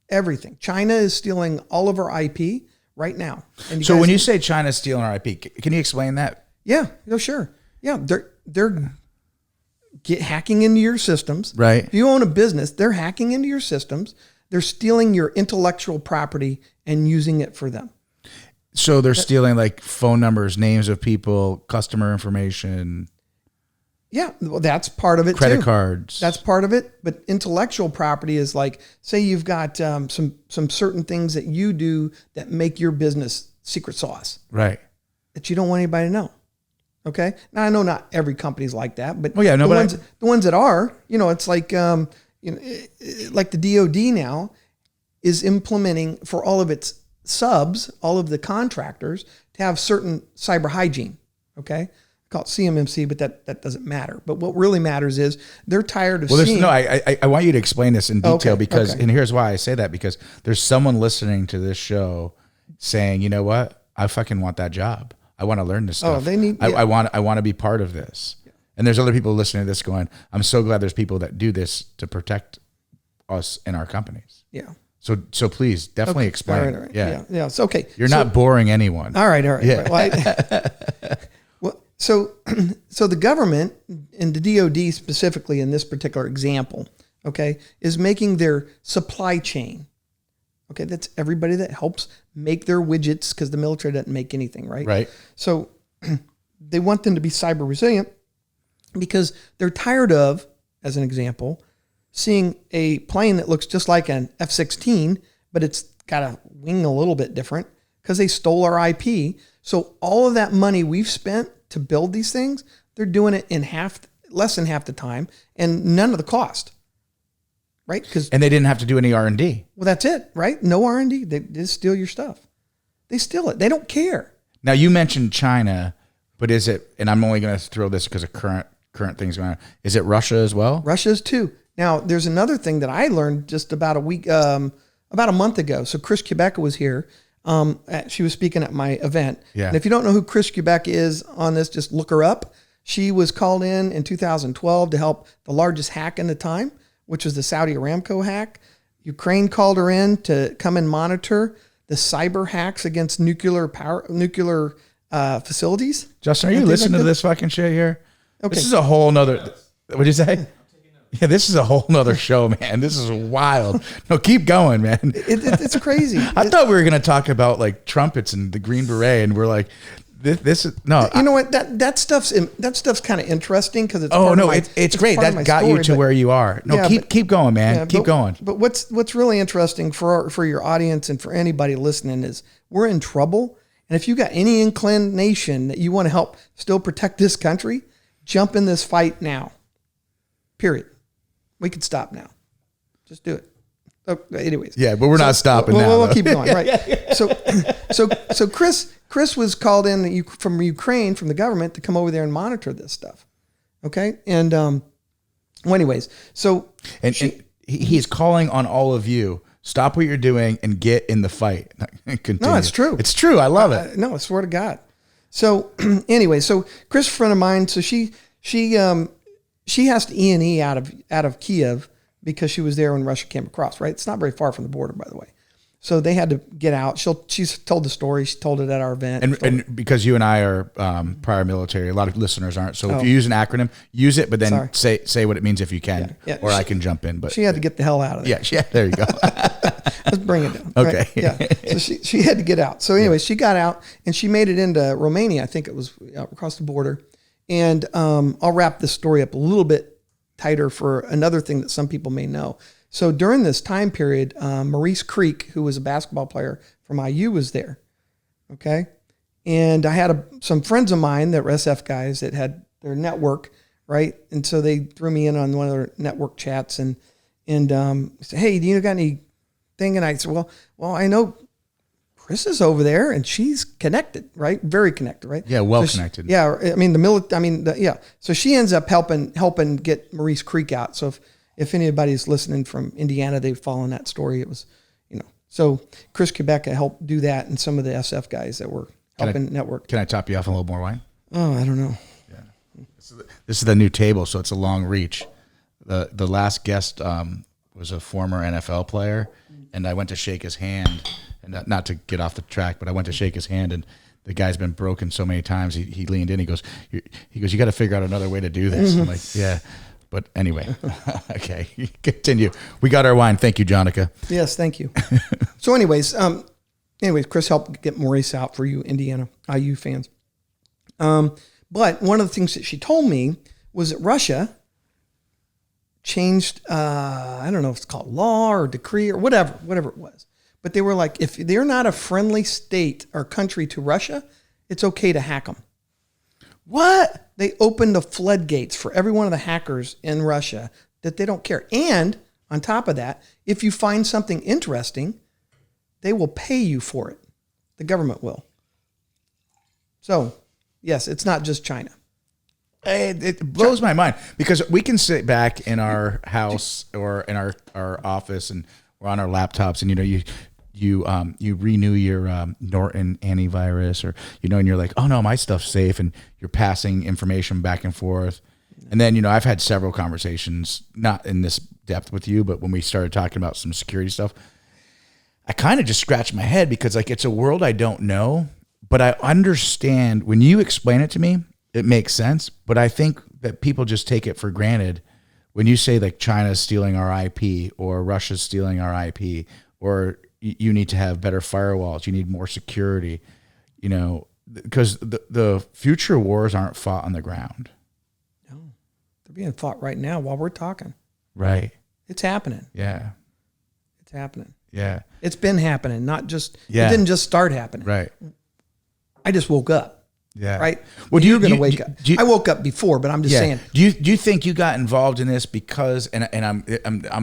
S2: everything. China is stealing all of our IP right now. And
S1: so when you say China's stealing our IP, can you explain that?
S2: Yeah, no, sure. Yeah, they're hacking into your systems.
S1: Right.
S2: If you own a business, they're hacking into your systems. They're stealing your intellectual property and using it for them.
S1: So they're stealing like phone numbers, names of people, customer information.
S2: Yeah, well, that's part of it.
S1: Credit cards.
S2: That's part of it. But intellectual property is like, say you've got some certain things that you do that make your business secret sauce.
S1: Right.
S2: That you don't want anybody to know. Okay. Now I know not every company's like that, but
S1: the
S2: ones that are, it's like like the DoD now is implementing for all of its subs, all of the contractors to have certain cyber hygiene. Okay. Call it CMMC, but that doesn't matter. But what really matters is they're tired of seeing.
S1: I want you to explain this in detail and here's why I say that, because there's someone listening to this show saying, you know what? I fucking want that job. I want to learn this stuff.
S2: Oh, they need.
S1: I want to be part of this. Yeah. And there's other people listening to this going, I'm so glad there's people that do this to protect us and our companies.
S2: Yeah.
S1: So please definitely explain.
S2: All right. Yeah. It's okay.
S1: You're not boring anyone.
S2: All right.
S1: Yeah.
S2: Well, so the government and the DoD specifically in this particular example, okay, is making their supply chain. Okay, that's everybody that helps make their widgets, because the military doesn't make anything, right?
S1: Right.
S2: So they want them to be cyber resilient because they're tired of, as an example, seeing a plane that looks just like an F-16, but it's got a wing a little bit different because they stole our IP. So all of that money we've spent to build these things, they're doing it in less than half the time and none of the cost. Right?
S1: And they didn't have to do any R&D.
S2: Well, that's it, right? No R&D. They just steal your stuff. They steal it. They don't care.
S1: Now, you mentioned China, but is it, and I'm only going to throw this because of current things going on, is it Russia as well?
S2: Russia's too. Now, there's another thing that I learned just about about a month ago. So Chris Quebec was here. She was speaking at my event.
S1: Yeah.
S2: And if you don't know who Chris Quebec is on this, just look her up. She was called in 2012 to help the largest hack in the time, which was the Saudi Aramco hack. Ukraine called her in to come and monitor the cyber hacks against nuclear facilities.
S1: Justin, are you listening to this fucking shit here? Okay. This is a whole nother, what'd you say? Yeah, this is a whole nother show, man. This is wild. No, keep going, man.
S2: It's crazy.
S1: I thought we were going to talk about like trumpets and the Green Beret, and we're like, this is no.
S2: You know what? That stuff's kind of interesting because it's.
S1: Oh no, it's great. That got you to where you are. No, yeah, keep going, man. Yeah, keep going.
S2: But what's really interesting for your audience and for anybody listening is we're in trouble, and if you got any inclination that you want to help still protect this country, jump in this fight now. Period. We could stop now. Just do it. Oh, anyways.
S1: Yeah, but we're not stopping now.
S2: We'll keep going. Right. So Chris was called in from Ukraine, from the government, to come over there and monitor this stuff. Okay. And, well, anyways, so.
S1: And he's calling on all of you. Stop what you're doing and get in the fight. Continue.
S2: No, it's true.
S1: It's true. I love it.
S2: No, I swear to God. So anyway, so Chris, a friend of mine, so she has to E&E out of Kiev because she was there when Russia came across, right? It's not very far from the border, by the way. So they had to get out. She's told the story. She told it at our event.
S1: And because you and I are prior military, a lot of listeners aren't. So if you use an acronym, use it, but then say what it means if you can, or I can jump in. But
S2: she had to get the hell out of there.
S1: Yeah, there you go.
S2: Let's bring it down.
S1: Okay.
S2: Right? Yeah. So she had to get out. So anyway, she got out and she made it into Romania. I think it was across the border. And I'll wrap this story up a little bit tighter for another thing that some people may know. So during this time period, Maurice Creek, who was a basketball player from IU, was there. Okay. And I had some friends of mine that were SF guys that had their network, right? And so they threw me in on one of their network chats and said, hey, do you got anything? And I said, well, I know Chris is over there and she's connected, right? Very connected, right?
S1: Yeah, connected.
S2: I mean, So she ends up helping get Maurice Creek out. So if anybody's listening from Indiana, they've followed that story. It was, so Chris Quebeca helped do that, and some of the SF guys that were helping network.
S1: Can I top you off on a little more wine?
S2: Oh, I don't know.
S1: Yeah, this is the new table, so it's a long reach. The last guest was a former NFL player, and I went to shake his hand, and not to get off the track, but I went to shake his hand, and the guy's been broken so many times. He leaned in. He goes, you got to figure out another way to do this. I'm like, yeah. But anyway, okay, continue. We got our wine. Thank you, Jonica.
S2: Yes, thank you. So anyways, Chris helped get Maurice out for you Indiana IU fans. But one of the things that she told me was that Russia changed, I don't know if it's called law or decree or whatever it was. But they were like, if they're not a friendly state or country to Russia, it's okay to hack them.
S1: What?
S2: They opened the floodgates for every one of the hackers in Russia that they don't care. And on top of that, if you find something interesting, they will pay you for it. The government will. So, yes, it's not just China.
S1: It blows my mind because we can sit back in our house or in our office and we're on our laptops and, you renew your Norton antivirus or, and you're like, oh no, my stuff's safe. And you're passing information back and forth. And then, I've had several conversations, not in this depth with you, but when we started talking about some security stuff, I kind of just scratched my head because it's a world I don't know, but I understand when you explain it to me, it makes sense. But I think that people just take it for granted when you say China's stealing our IP or Russia's stealing our IP or you need to have better firewalls. You need more security, because the future wars aren't fought on the ground.
S2: No, they're being fought right now while we're talking.
S1: Right.
S2: It's happening.
S1: Yeah.
S2: It's happening.
S1: Yeah.
S2: It's been happening, not just, It didn't just start happening.
S1: Right.
S2: I just wook up.
S1: Yeah.
S2: Right.
S1: Well,
S2: you're going to wake up. I woke up before, but I'm just saying.
S1: Do you think you got involved in this because, and I'm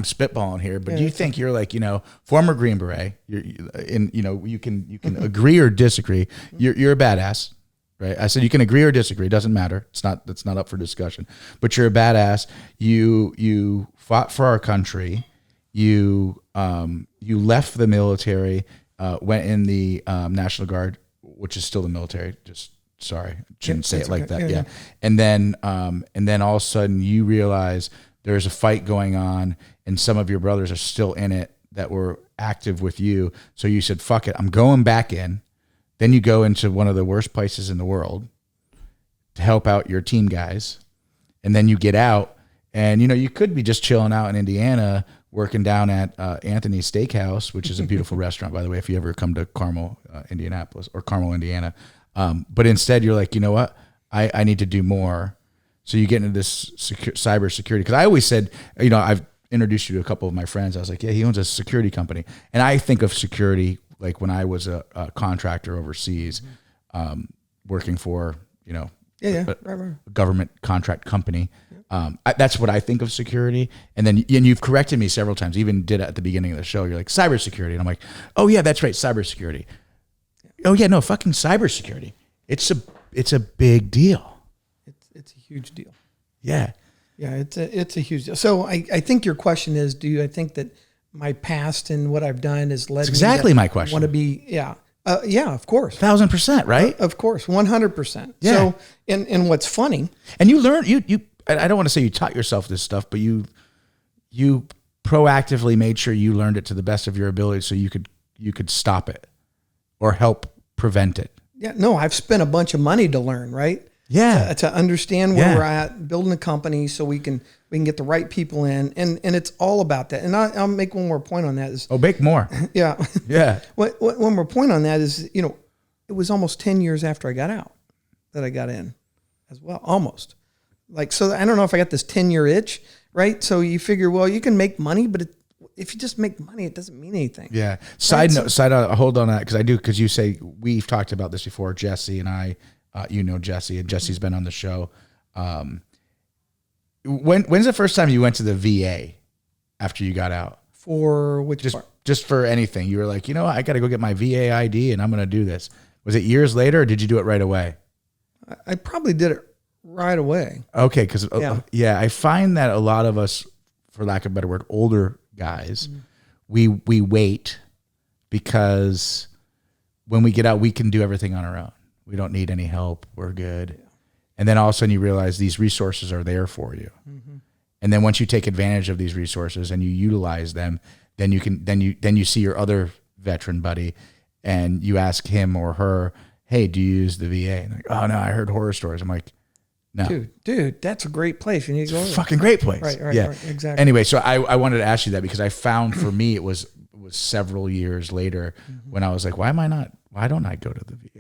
S1: spitballing here, but do you think you're former Green Beret? You can agree or disagree. You're a badass, right? I said you can agree or disagree. It doesn't matter. That's not up for discussion. But you're a badass. You fought for our country. You left the military. Went in the National Guard, which is still the military. Sorry, shouldn't say it like that. Yeah. And then all of a sudden you realize there's a fight going on and some of your brothers are still in it that were active with you. So you said, fuck it, I'm going back in. Then you go into one of the worst places in the world to help out your team guys. And then you get out and, you could be just chilling out in Indiana working down at Anthony's Steakhouse, which is a beautiful restaurant, by the way, if you ever come to Carmel, Indianapolis or Carmel, Indiana. But instead you're like, you know what? I need to do more. So you get into this cyber security. Because I always said, I've introduced you to a couple of my friends. I was like, yeah, he owns a security company. And I think of security like when I was a contractor overseas, working for, a government contract company. That's what I think of security. And you've corrected me several times, even did it at the beginning of the show. You're like, cybersecurity. And I'm like, oh yeah, that's right. Cybersecurity. Oh yeah, no, fucking cybersecurity. It's a big deal.
S2: It's a huge deal.
S1: Yeah.
S2: Yeah, it's a huge deal. So I think your question is, I think that my past and what I've done has led
S1: exactly
S2: me to
S1: my question.
S2: Want to be, yeah, of course.
S1: 1,000%, right?
S2: Of course, 100%.
S1: Yeah.
S2: So, and what's funny,
S1: and you learn, I don't want to say you taught yourself this stuff, but you proactively made sure you learned it to the best of your ability, so you you could stop it or help prevent it.
S2: Yeah, no, I've spent a bunch of money to learn, right?
S1: Yeah.
S2: To understand where we're at, building a company so we can get the right people in. And it's all about that. And I'll make one more point on that is.
S1: Oh, make more.
S2: Yeah.
S1: Yeah.
S2: One more point on that is, you know, it was almost 10 years after I got out that I got in as well. Almost. Like, so I don't know if I got this 10-year itch, right? So you figure, well, you can make money, but if you just make money, it doesn't mean anything.
S1: Yeah. Side note, hold on that because you say we've talked about this before. Jesse and I, you know Jesse, and Jesse's been on the show. When's the first time you went to the VA after you got out?
S2: For which part?
S1: Just for anything. You were like, you know what? I got to go get my VA ID and I'm going to do this. Was it years later or did you do it right away?
S2: I probably did it right away.
S1: Okay. Because, I find that a lot of us, for lack of a better word, older guys, we wait because when we get out, we can do everything on our own. We don't need any help. We're good. Yeah. And then all of a sudden you realize these resources are there for you. Mm-hmm. And then once you take advantage of these resources and you utilize them, then you see your other veteran buddy and you ask him or her, hey, do you use the VA? And they're like, oh no, I heard horror stories. I'm like, no.
S2: Dude, that's a great place. You need to go there.
S1: Fucking great place.
S2: Right,
S1: yeah.
S2: Exactly.
S1: Anyway, so I wanted to ask you that because I found for me it was several years later when I was like, why don't I go to the VA?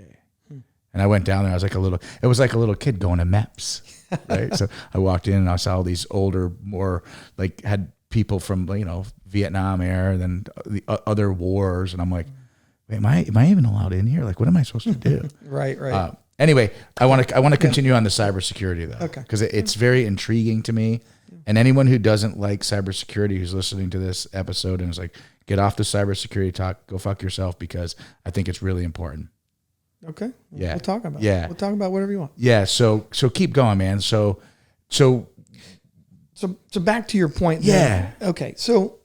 S1: And I went down there. It was like a little kid going to MEPS, right? So I walked in and I saw all these older, more like had people from, you know, Vietnam era and then the other wars. And I'm like, wait, am I even allowed in here? Like, what am I supposed to do?
S2: Right.
S1: Anyway, I want to continue on the cybersecurity though.
S2: Okay.
S1: Because it's very intriguing to me. And anyone who doesn't like cybersecurity who's listening to this episode and is like, get off the cybersecurity talk, go fuck yourself, because I think it's really important.
S2: Okay.
S1: Yeah.
S2: We'll talk about it.
S1: Yeah.
S2: We'll talk about whatever you want.
S1: Yeah. So keep going, man. So
S2: back to your point.
S1: Yeah.
S2: Then. Okay. So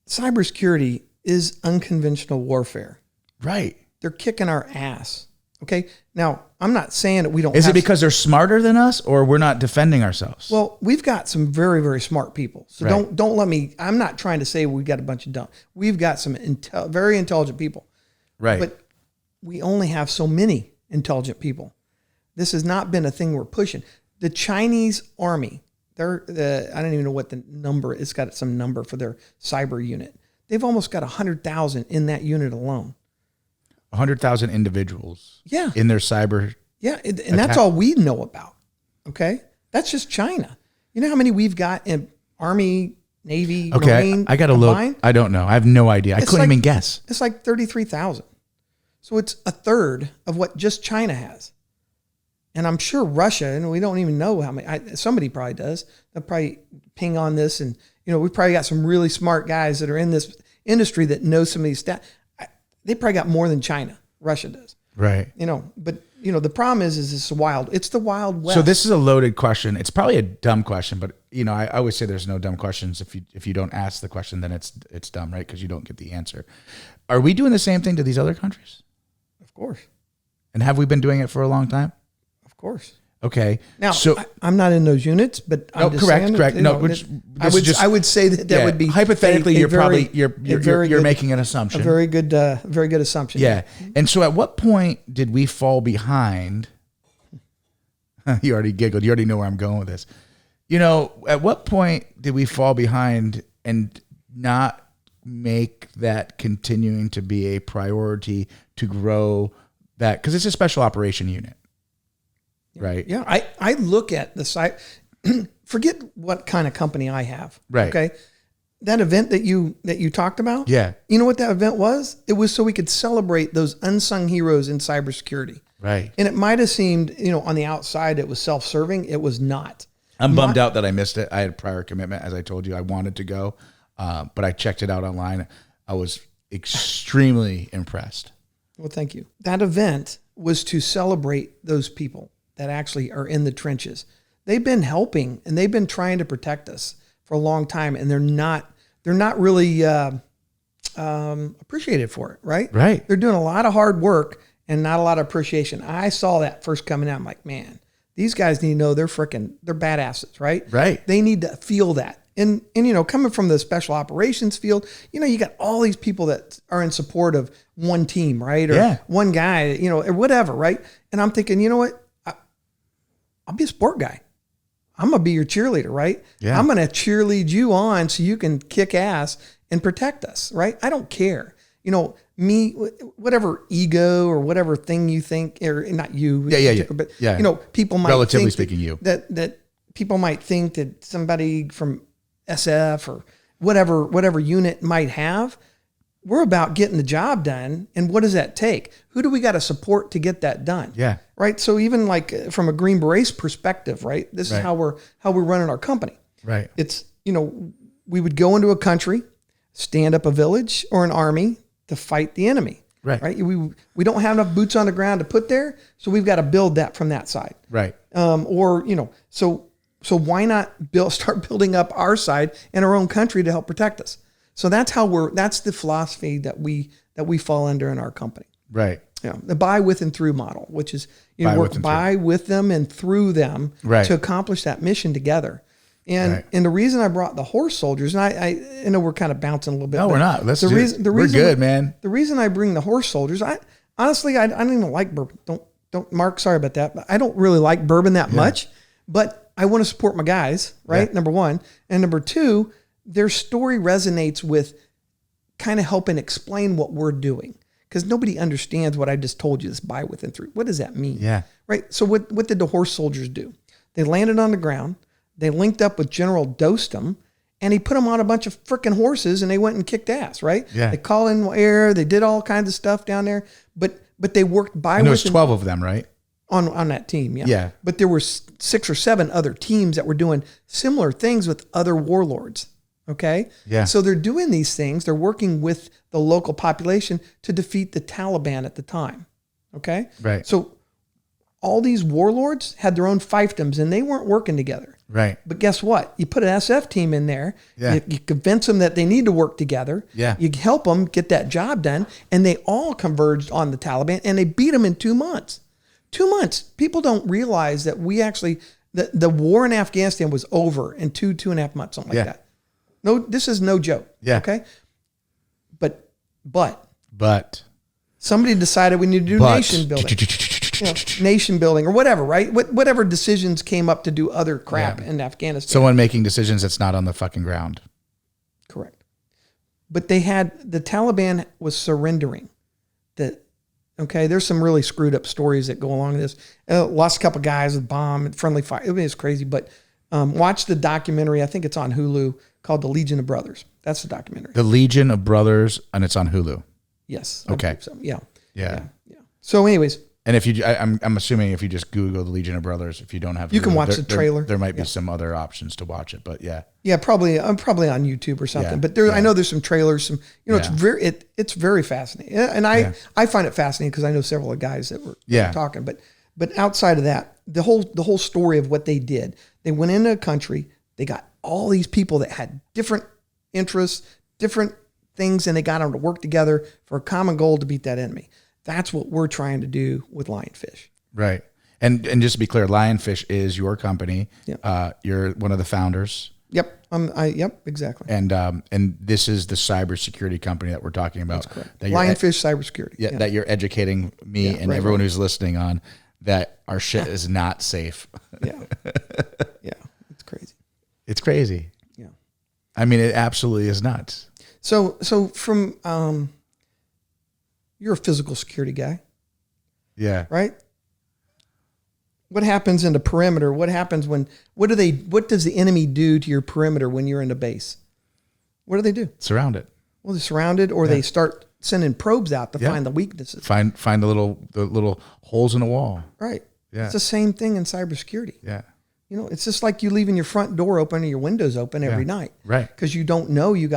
S2: cybersecurity is unconventional warfare.
S1: Right.
S2: They're kicking our ass. Okay. Now, I'm not saying that we don't.
S1: Is it because they're smarter than us or we're not defending ourselves?
S2: Well, we've got some very, very smart people. So don't let me, I'm not trying to say we've got a bunch of dumb. We've got some very intelligent people.
S1: Right.
S2: But we only have so many intelligent people. This has not been a thing we're pushing. The Chinese army, I don't even know what the number, it's got some number for their cyber unit. They've almost got 100,000 in that unit alone.
S1: 100,000 individuals.
S2: Yeah.
S1: In their cyber.
S2: Yeah. And that's all we know about. Okay. That's just China. You know how many we've got in Army, Navy, Marine?
S1: I got to look. I don't know. I have no idea. I couldn't even guess.
S2: It's like 33,000. So it's a third of what just China has. And I'm sure Russia, and we don't even know how many, somebody probably does. They'll probably ping on this. And, you know, we've probably got some really smart guys that are in this industry that know some of these stats. They probably got more than China. Russia does.
S1: Right.
S2: You know, but, you know, the problem is it's it's the Wild West.
S1: So this is a loaded question. It's probably a dumb question, but, you know, I always say there's no dumb questions. If you don't ask the question, then it's dumb, right? Because you don't get the answer. Are we doing the same thing to these other countries?
S2: Of course.
S1: And have we been doing it for a long time?
S2: Of course.
S1: Okay.
S2: Now, so I'm not in those units, but I'm just saying
S1: correct.
S2: No, I would say that would be
S1: hypothetically. You're making an assumption.
S2: A very good assumption.
S1: Yeah. And so, at what point did we fall behind? You already giggled. You already know where I'm going with this. You know, at what point did we fall behind and not make that continuing to be a priority to grow that? Because it's a special operation unit. Right.
S2: Yeah. I look at the site, forget what kind of company I have.
S1: Right.
S2: Okay. That event that you talked about.
S1: Yeah.
S2: You know what that event was? It was so we could celebrate those unsung heroes in cybersecurity.
S1: Right.
S2: And it might have seemed, you know, on the outside, it was self-serving. It was not.
S1: I'm bummed out that I missed it. I had a prior commitment. As I told you, I wanted to go, but I checked it out online. I was extremely impressed.
S2: Well, thank you. That event was to celebrate those people that actually are in the trenches. They've been helping and they've been trying to protect us for a long time, and they're not really appreciated for it, right?
S1: Right.
S2: They're doing a lot of hard work and not a lot of appreciation. I saw that first coming out. I'm like, man, these guys need to know they're badasses, right?
S1: Right.
S2: They need to feel that. And you know, coming from the special operations field, you know, you got all these people that are in support of one team, right? Or one guy, you know, or whatever, right? And I'm thinking, you know what? I'll be a sport guy. I'm going to be your cheerleader, right? Yeah. I'm going to cheerlead you on so you can kick ass and protect us, right? I don't care. You know, me, whatever ego or whatever thing you think, or not you, but you know, people might
S1: relatively
S2: think
S1: speaking, you
S2: that people might think that somebody from SF or whatever unit might have. We're about getting the job done. And what does that take? Who do we got to support to get that done?
S1: Yeah.
S2: Right. So even like from a Green Beret perspective, right? This is how we're running our company.
S1: Right.
S2: It's, you know, we would go into a country, stand up a village or an army to fight the enemy. Right. Right. We don't have enough boots on the ground to put there. So we've got to build that from that side.
S1: Right.
S2: Or, you know, so why not start building up our side in our own country to help protect us? So that's the philosophy that we fall under in our company.
S1: Right.
S2: Yeah. The buy with and through model, which is you know, work by with them and through them to accomplish that mission together. And the reason I brought the horse soldiers, and I know we're kind of bouncing a little bit.
S1: No, we're not. We're good, man.
S2: The reason I bring the horse soldiers, I honestly don't even like bourbon. Don't Mark, sorry about that, but I don't really like bourbon that much. But I want to support my guys, right? Yeah. Number one. And number two, their story resonates with kind of helping explain what we're doing. Because nobody understands what I just told you, this buy with and through. What does that mean? Yeah. Right? So what did the horse soldiers do? They landed on the ground. They linked up with General Dostum, and he put them on a bunch of freaking horses, and they went and kicked ass, right? Yeah. They called in air. They did all kinds of stuff down there. But they worked by with.
S1: And there was 12 of them, right?
S2: On that team, yeah.
S1: Yeah.
S2: But there were 6 or 7 other teams that were doing similar things with other warlords. Okay? Yeah. So they're doing these things. They're working with the local population to defeat the Taliban at the time. Okay?
S1: Right.
S2: So all these warlords had their own fiefdoms and they weren't working together.
S1: Right.
S2: But guess what? You put an SF team in there. Yeah. You convince them that they need to work together. Yeah. You help them get that job done. And they all converged on the Taliban and they beat them in 2 months. 2 months. People don't realize that we actually, the war in Afghanistan was over in 2.5 months, something like that. No, this is no joke. Yeah. Okay. But somebody decided we need to do nation building, nation building or whatever, right? Whatever decisions came up to do other crap in Afghanistan.
S1: Someone making decisions that's not on the fucking ground.
S2: Correct. But the Taliban was surrendering. Okay, there's some really screwed up stories that go along with this. Lost a couple of guys with bomb and friendly fire. It was crazy, but watch the documentary. I think it's on Hulu called The Legion of Brothers. That's the documentary.
S1: The Legion of Brothers, and it's on Hulu.
S2: Yes.
S1: Okay.
S2: So. Yeah. So anyways.
S1: And if you, I'm assuming if you just Google The Legion of Brothers, if you don't have,
S2: you can watch the trailer.
S1: There might be some other options to watch it, but yeah.
S2: Yeah, probably. I'm probably on YouTube or something. Yeah. But I know there's some trailers. It's very fascinating, and I find it fascinating because I know several of the guys that were talking. But outside of that, the whole story of what they did, they went into a country, they got all these people that had different interests, different things, and they got them to work together for a common goal to beat that enemy. That's what we're trying to do with Lionfish.
S1: Right. And just to be clear, Lionfish is your company. Yep. You're one of the founders.
S2: Yep. Yep. Exactly.
S1: And this is the cybersecurity company that we're talking about.
S2: That's correct. Lionfish Cybersecurity.
S1: Yeah. That you're educating me and everyone who's listening on that our shit is not safe.
S2: Yeah. Yeah. It's crazy.
S1: It's crazy.
S2: Yeah.
S1: I mean, it absolutely is nuts.
S2: So from you're a physical security guy.
S1: Yeah.
S2: Right? What happens in the perimeter? What happens what does the enemy do to your perimeter when you're in the base? What do they do?
S1: Surround it.
S2: Well, they're surrounded or they start sending probes out to find the weaknesses.
S1: Find the little holes in the wall.
S2: Right. Yeah. It's the same thing in cybersecurity.
S1: Yeah.
S2: You know, it's just like you leaving your front door open or your windows open every night.
S1: Right.
S2: Because you don't know you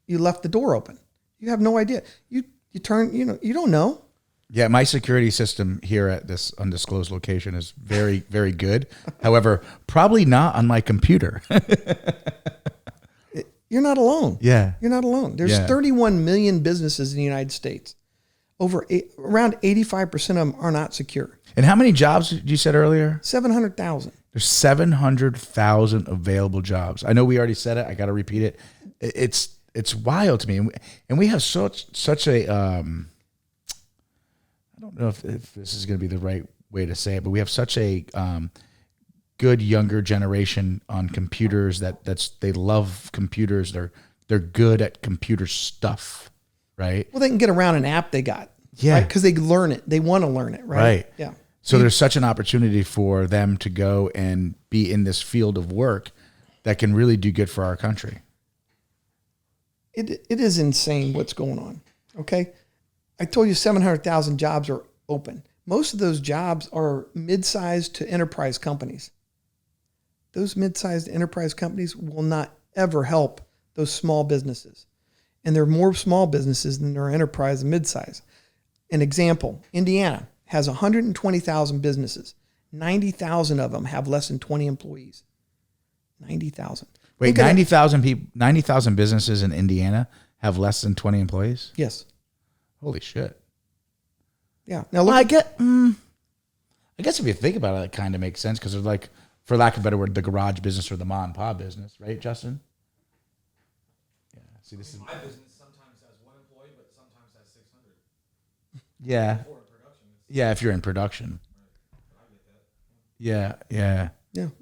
S2: left the door open. You have no idea. You turn, you don't know.
S1: Yeah, my security system here at this undisclosed location is very, very good. However, probably not on my computer.
S2: You're not alone.
S1: Yeah.
S2: You're not alone. There's 31 million businesses in the United States. Around 85% of them are not secure.
S1: And how many jobs you said earlier?
S2: 700,000.
S1: There's 700,000 available jobs. I know we already said it. I got to repeat it. It's wild to me, and we have such a. I don't know if this is going to be the right way to say it, but we have such a good younger generation on computers they love computers. They're good at computer stuff, right?
S2: Well, they can get around an app they got.
S1: Yeah.
S2: Because they learn it. They want to learn it, right?
S1: Right.
S2: Yeah.
S1: So there's such an opportunity for them to go and be in this field of work that can really do good for our country.
S2: It is insane what's going on. Okay. I told you 700,000 jobs are open. Most of those jobs are mid-sized to enterprise companies. Those mid-sized enterprise companies will not ever help those small businesses. And there are more small businesses than there are enterprise and mid-size. An example, Indiana has 120,000 businesses. 90,000 of them have less than 20 employees. 90,000.
S1: Wait, 90,000 people, 90,000 businesses in Indiana have less than 20 employees?
S2: Yes.
S1: Holy shit.
S2: Yeah. Now
S1: look, I guess if you think about it, it kind of makes sense because there's like, for lack of a better word, the garage business or the mom and pop business, right, Justin? Yeah. See, this is
S3: my business. Sometimes has one employee, but sometimes has 600.
S1: Yeah. Yeah, if you're in production. Yeah.
S2: Yeah.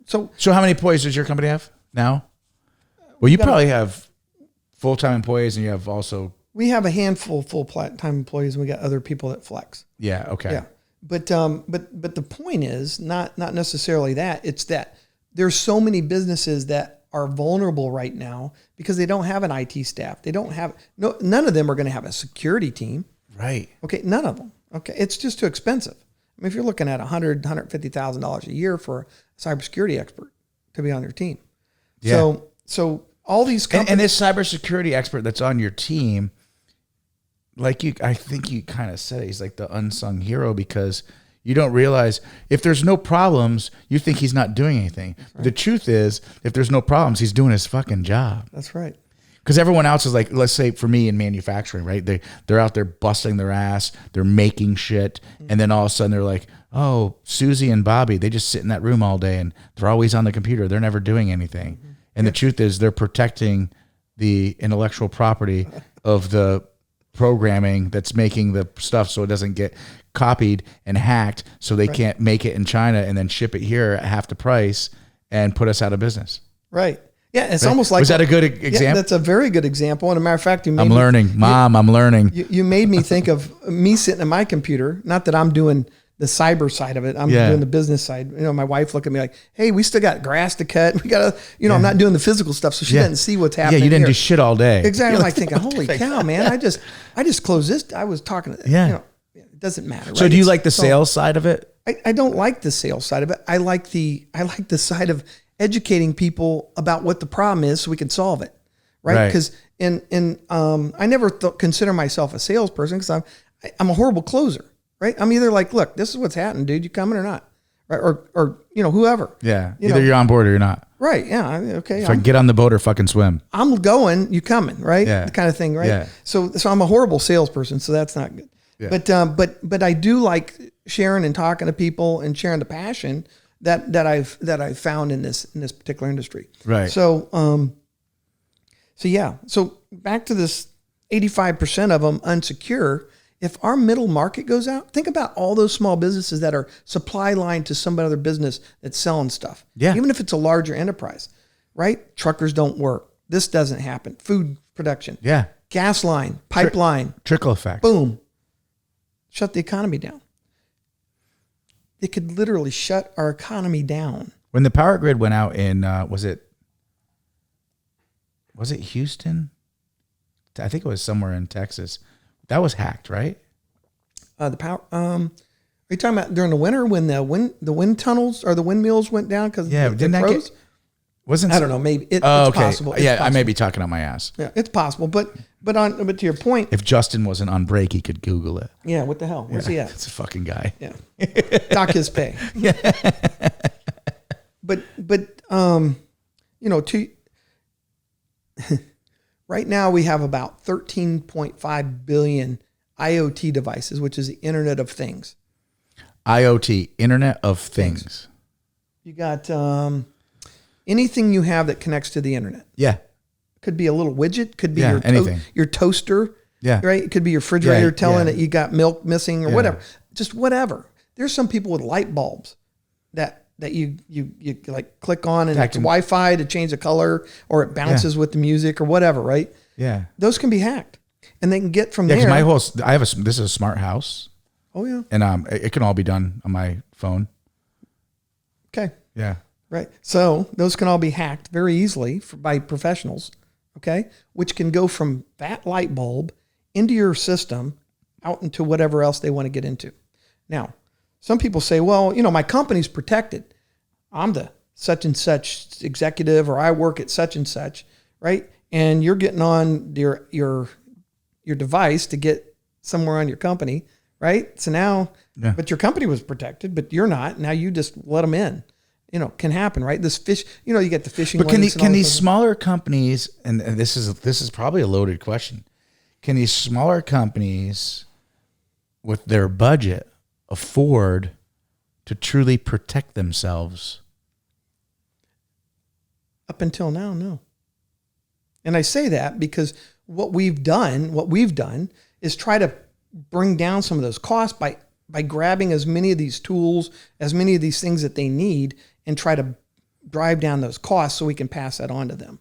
S2: So
S1: how many employees does your company have now? Well, you probably have full-time employees, and you have also.
S2: We have a handful of full-time employees, and we got other people that flex.
S1: Yeah. Okay.
S2: Yeah. But the point is not necessarily that. It's that there's so many businesses that are vulnerable right now because they don't have an IT staff. They don't have none of them are going to have a security team.
S1: Right.
S2: Okay. None of them. Okay. It's just too expensive. I mean, if you're looking at $150,000 a year for a cybersecurity expert to be on your team. Yeah. So all these companies.
S1: And this cybersecurity expert that's on your team, I think you kind of said it, he's like the unsung hero because you don't realize if there's no problems, you think he's not doing anything. Right. The truth is, if there's no problems, he's doing his fucking job.
S2: That's right.
S1: Because everyone else is like, let's say for me in manufacturing, right? They're out there busting their ass, they're making shit, and then all of a sudden they're like, oh, Susie and Bobby, they just sit in that room all day and they're always on the computer. They're never doing anything. Mm-hmm. And the truth is they're protecting the intellectual property of the programming that's making the stuff so it doesn't get copied and hacked so they can't make it in China and then ship it here at half the price and put us out of business.
S2: Right. Yeah, it's almost like...
S1: Was that a good example?
S2: Yeah, that's a very good example. And as a matter of fact,
S1: I'm learning. I'm learning.
S2: You made me think of me sitting at my computer. Not that I'm doing the cyber side of it. I'm doing the business side. You know, my wife looked at me like, hey, we still got grass to cut. We got to, I'm not doing the physical stuff. So she doesn't see what's happening.
S1: Yeah, you didn't do shit all day.
S2: Exactly. I'm like thinking, holy cow, man. I just closed this. I was talking to, it doesn't matter.
S1: So
S2: right?
S1: do you like the sales side of it?
S2: I don't like the sales side of it. I like the side of educating people about what the problem is so we can solve it. Right. Because I never consider myself a salesperson because I'm a horrible closer. Right. I'm either like, look, this is what's happening, dude. You coming or not? Right. Or whoever.
S1: Yeah. Either you're on board or you're not.
S2: Right. Yeah. Okay.
S1: So get on the boat or fucking swim.
S2: I'm going, you coming, right?
S1: Yeah.
S2: The kind of thing. Right.
S1: Yeah.
S2: So I'm a horrible salesperson. So that's not good. Yeah. But I do like sharing and talking to people and sharing the passion that I've found in this particular industry.
S1: Right.
S2: So back to this 85% of them unsecure. If our middle market goes out, think about all those small businesses that are supply line to some other business that's selling stuff.
S1: Yeah.
S2: Even if it's a larger enterprise, right? Truckers don't work. This doesn't happen. Food production.
S1: Yeah.
S2: Gas line, pipeline.
S1: Trickle effect.
S2: Boom. Shut the economy down. It could literally shut our economy down.
S1: When the power grid went out in, was it Houston? I think it was somewhere in Texas. That was hacked, right?
S2: The power. Are you talking about during the winter when the wind tunnels or the windmills went down because
S1: didn't that
S2: froze?
S1: Wasn't
S2: I don't know. Maybe it's
S1: okay.
S2: possible. It's possible.
S1: I may be talking on my ass.
S2: Yeah, it's possible. But to your point,
S1: if Justin wasn't on break, he could Google it.
S2: Yeah. What the hell? Where's he at?
S1: It's a fucking guy.
S2: Yeah. Dock his pay. Yeah. But right now we have about 13.5 billion IoT devices, which is the Internet of Things.
S1: IoT, Internet of Things.
S2: You got anything you have that connects to the internet.
S1: Yeah.
S2: Could be a little widget. Could be your toaster.
S1: Yeah.
S2: Right. It could be your refrigerator telling it you got milk missing or whatever. Just whatever. There's some people with light bulbs that you like click on and it's Wi-Fi to change the color, or it bounces with the music or whatever. Right.
S1: Yeah.
S2: Those can be hacked, and they can get from there.
S1: Because this is a smart house.
S2: Oh yeah.
S1: And it can all be done on my phone.
S2: Okay.
S1: Yeah.
S2: Right. So those can all be hacked very easily by professionals. Okay. Which can go from that light bulb into your system out into whatever else they want to get into. Now, some people say, well, my company's protected. I'm the such and such executive, or I work at such and such, right? And you're getting on your device to get somewhere on your company, right? So now, but your company was protected, but you're not. Now you just let them in. Can happen, right? This fish, you get the phishing.
S1: But can these smaller companies, and this is probably a loaded question, can these smaller companies with their budget afford to truly protect themselves?
S2: Up until now, no. And I say that because what we've done is try to bring down some of those costs by grabbing as many of these tools, as many of these things that they need, and try to drive down those costs so we can pass that on to them,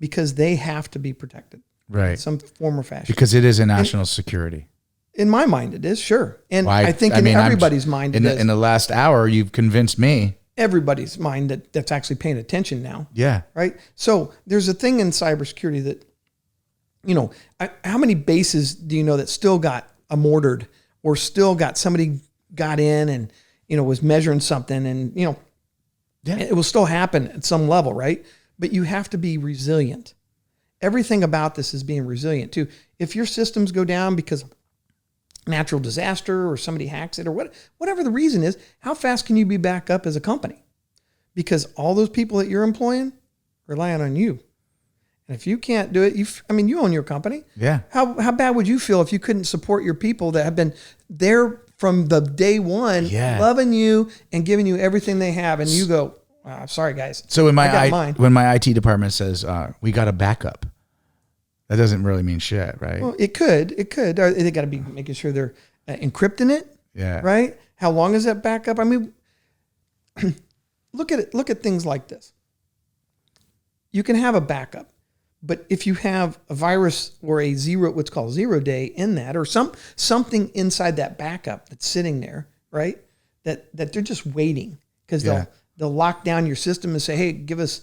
S2: because they have to be protected.
S1: Right.
S2: In some form or fashion.
S1: Because it is a national security.
S2: In my mind, it is, sure. And I think in everybody's mind, it is.
S1: In the last hour, you've convinced me.
S2: Everybody's mind that's actually paying attention now.
S1: Yeah.
S2: Right? So there's a thing in cybersecurity that, how many bases do you know that still got mortared, or still got somebody got in and, was measuring something and, it will still happen at some level, right? But you have to be resilient. Everything about this is being resilient too. If your systems go down because of natural disaster or somebody hacks it or whatever the reason is, how fast can you be back up as a company? Because all those people that you're employing rely on you. And if you can't do it, you own your company.
S1: Yeah.
S2: How bad would you feel if you couldn't support your people that have been there from the day one, loving you and giving you everything they have, and you go, sorry guys.
S1: So when my IT department says we got a backup, that doesn't really mean shit, right?
S2: Well, it could. They got to be making sure they're encrypting it.
S1: Yeah.
S2: Right. How long is that backup? I mean, look at it. Look at things like this. You can have a backup, but if you have a virus or what's called 0 day in that, or something inside that backup that's sitting there, right? That they're just waiting because they'll lock down your system and say, hey, give us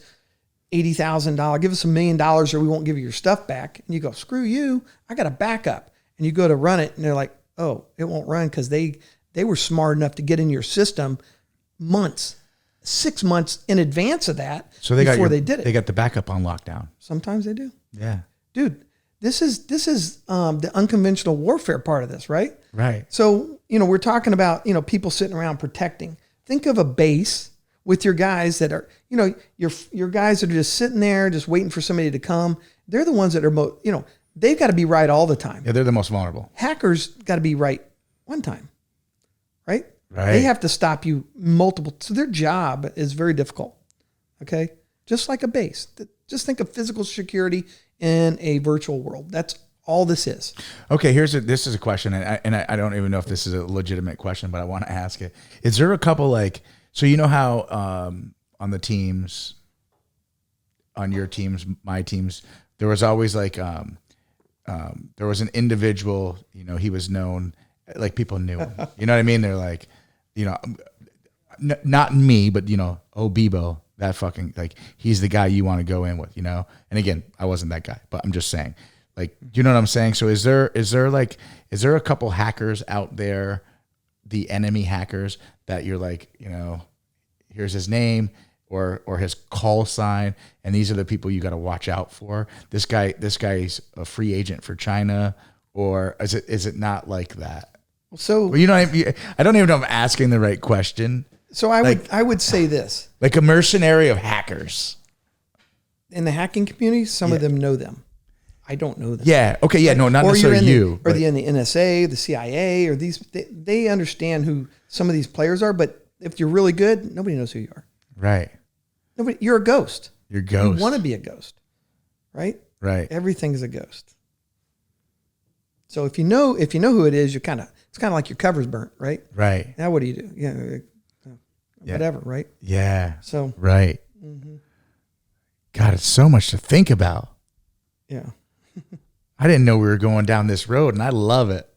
S2: $80,000, give us $1 million, or we won't give you your stuff back. And you go, screw you, I got a backup. And you go to run it, and they're like, oh, it won't run because they were smart enough to get in your system 6 months in advance of that.
S1: So they did it. They got the backup on lockdown.
S2: Sometimes they do.
S1: Yeah,
S2: dude, this is the unconventional warfare part of this, right?
S1: Right.
S2: So we're talking about people sitting around protecting. Think of a base with your guys that are, your guys that are just sitting there, just waiting for somebody to come. They're the ones that are they've got to be right all the time.
S1: Yeah, they're the most vulnerable.
S2: Hackers got to be right one time, right?
S1: Right.
S2: They have to stop you multiple. So their job is very difficult. Okay, just like a base. Just think of physical security in a virtual world. That's all this is.
S1: Okay, this is a question, and I don't even know if this is a legitimate question, but I want to ask it. Is there a couple so you know how on the teams, on your teams, my teams, there was always there was an individual, he was known, people knew him. You know what I mean? They're like, not me, but oh, Bibeau, that fucking, he's the guy you want to go in with, And again, I wasn't that guy, but I'm just saying, you know what I'm saying? So is there a couple hackers out there, the enemy hackers, that you're here's his name or his call sign, and these are the people you got to watch out for? This guy's a free agent for China, or is it not like that?
S2: So
S1: I don't even know if I'm asking the right question.
S2: So I would say this,
S1: like a mercenary of hackers
S2: in the hacking community. Some of them know them. I don't know them.
S1: Yeah. Okay. Yeah. No, not necessarily you.
S2: Or in the NSA, the CIA, or these. They understand who some of these players are, but if you're really good, nobody knows who you are.
S1: Right.
S2: Nobody. You're a ghost.
S1: You're a ghost.
S2: You want to be a ghost, right?
S1: Right.
S2: Everything's a ghost. So if you know who it is, it's kind of like your cover's burnt, right?
S1: Right.
S2: Now what do you do? Whatever, right?
S1: Yeah.
S2: So
S1: right. Mm-hmm. God, it's so much to think about.
S2: Yeah.
S1: I didn't know we were going down this road, and I love it.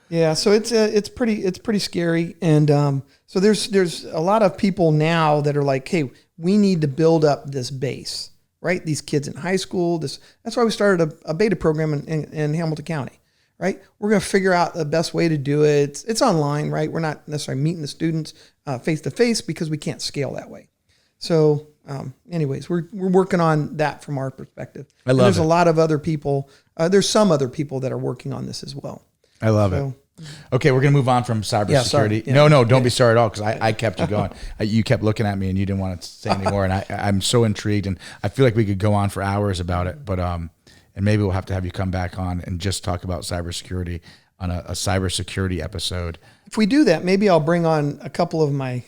S2: Yeah. So it's pretty scary, and so there's a lot of people now that are like, hey, we need to build up this base, right? These kids in high school. That's why we started a beta program in Hamilton County, right? We're going to figure out the best way to do it. It's online, right? We're not necessarily meeting the students face to face because we can't scale that way. So, anyways, we're working on that from our perspective.
S1: I love it.
S2: There's a lot of other people. There's some other people that are working on this as well.
S1: I love it. Okay, we're going to move on from cybersecurity.
S2: Yeah.
S1: No, don't be sorry at all, because I kept you going. You kept looking at me, and you didn't want to say anymore, and I'm so intrigued, and I feel like we could go on for hours about it, but and maybe we'll have to have you come back on and just talk about cybersecurity on a cybersecurity episode.
S2: If we do that, maybe I'll bring on a couple of my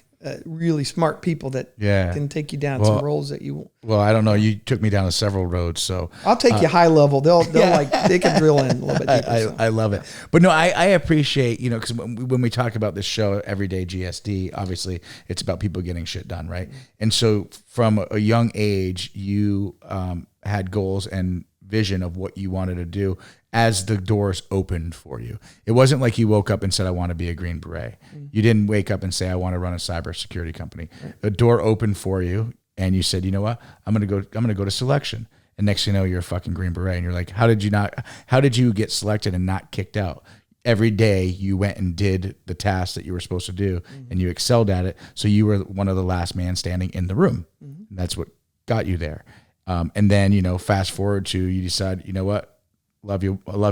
S2: really smart people that can take you down some roads that you won't.
S1: Well, I don't know. You took me down to several roads, so
S2: I'll take you high level. They'll they can drill in a little bit deeper.
S1: I love it. But no, I appreciate, because when we talk about this show, Everyday GSD, obviously it's about people getting shit done, right? Mm-hmm. And so from a young age, you had goals and vision of what you wanted to do as the doors opened for you. It wasn't like you woke up and said, I want to be a Green Beret. Mm-hmm. You didn't wake up and say, I want to run a cybersecurity company. Right. The door opened for you, and you said, you know what? I'm going to go to selection. And next thing you know, you're a fucking Green Beret. And you're like, how did you get selected and not kicked out? Every day you went and did the task that you were supposed to do, and you excelled at it. So you were one of the last man standing in the room. Mm-hmm. And that's what got you there. And then, fast forward to, you decide, you know what? I love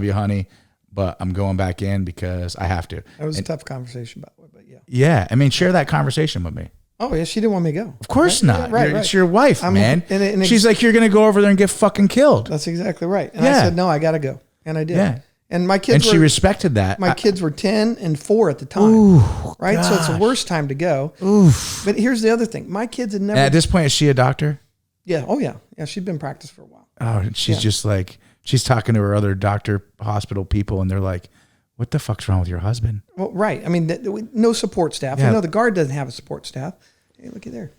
S1: you, honey, but I'm going back in because I have to.
S2: That was a tough conversation, by the way, but yeah.
S1: Yeah. I mean, share that conversation with me.
S2: Oh, yeah. She didn't want me to go.
S1: Of course not.
S2: Yeah, right.
S1: It's your wife, man.
S2: And
S1: she's like, you're going to go over there and get fucking killed.
S2: That's exactly right. And I said, no, I got to go. And I did. Yeah. And my kids
S1: she respected that.
S2: My kids were 10 and 4 at the time.
S1: Ooh,
S2: right?
S1: Gosh.
S2: So it's the worst time to go.
S1: Oof.
S2: But here's the other thing. My kids had never.
S1: And at this point, is she a doctor?
S2: Yeah. Oh, yeah. Yeah. She'd been practiced for a while.
S1: Oh, and she's just like, she's talking to her other hospital people, and they're like, what the fuck's wrong with your husband?
S2: Well, right. I mean, no support staff.
S1: Yeah.
S2: The Guard doesn't have a support staff. Hey, looky there.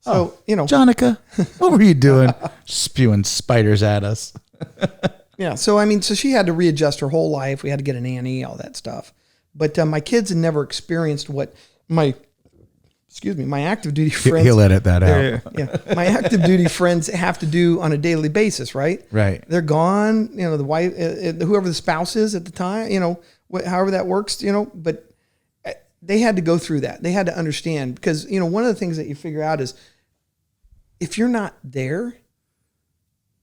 S2: So,
S1: Jonica, what were you doing? Spewing spiders at us.
S2: Yeah. So, so she had to readjust her whole life. We had to get a nanny, all that stuff. But my kids had never experienced what my active duty friends.
S1: He'll edit that out.
S2: Yeah. My active duty friends have to do on a daily basis, right?
S1: Right.
S2: They're gone, the wife, whoever the spouse is at the time, however that works, but they had to go through that. They had to understand because, one of the things that you figure out is if you're not there,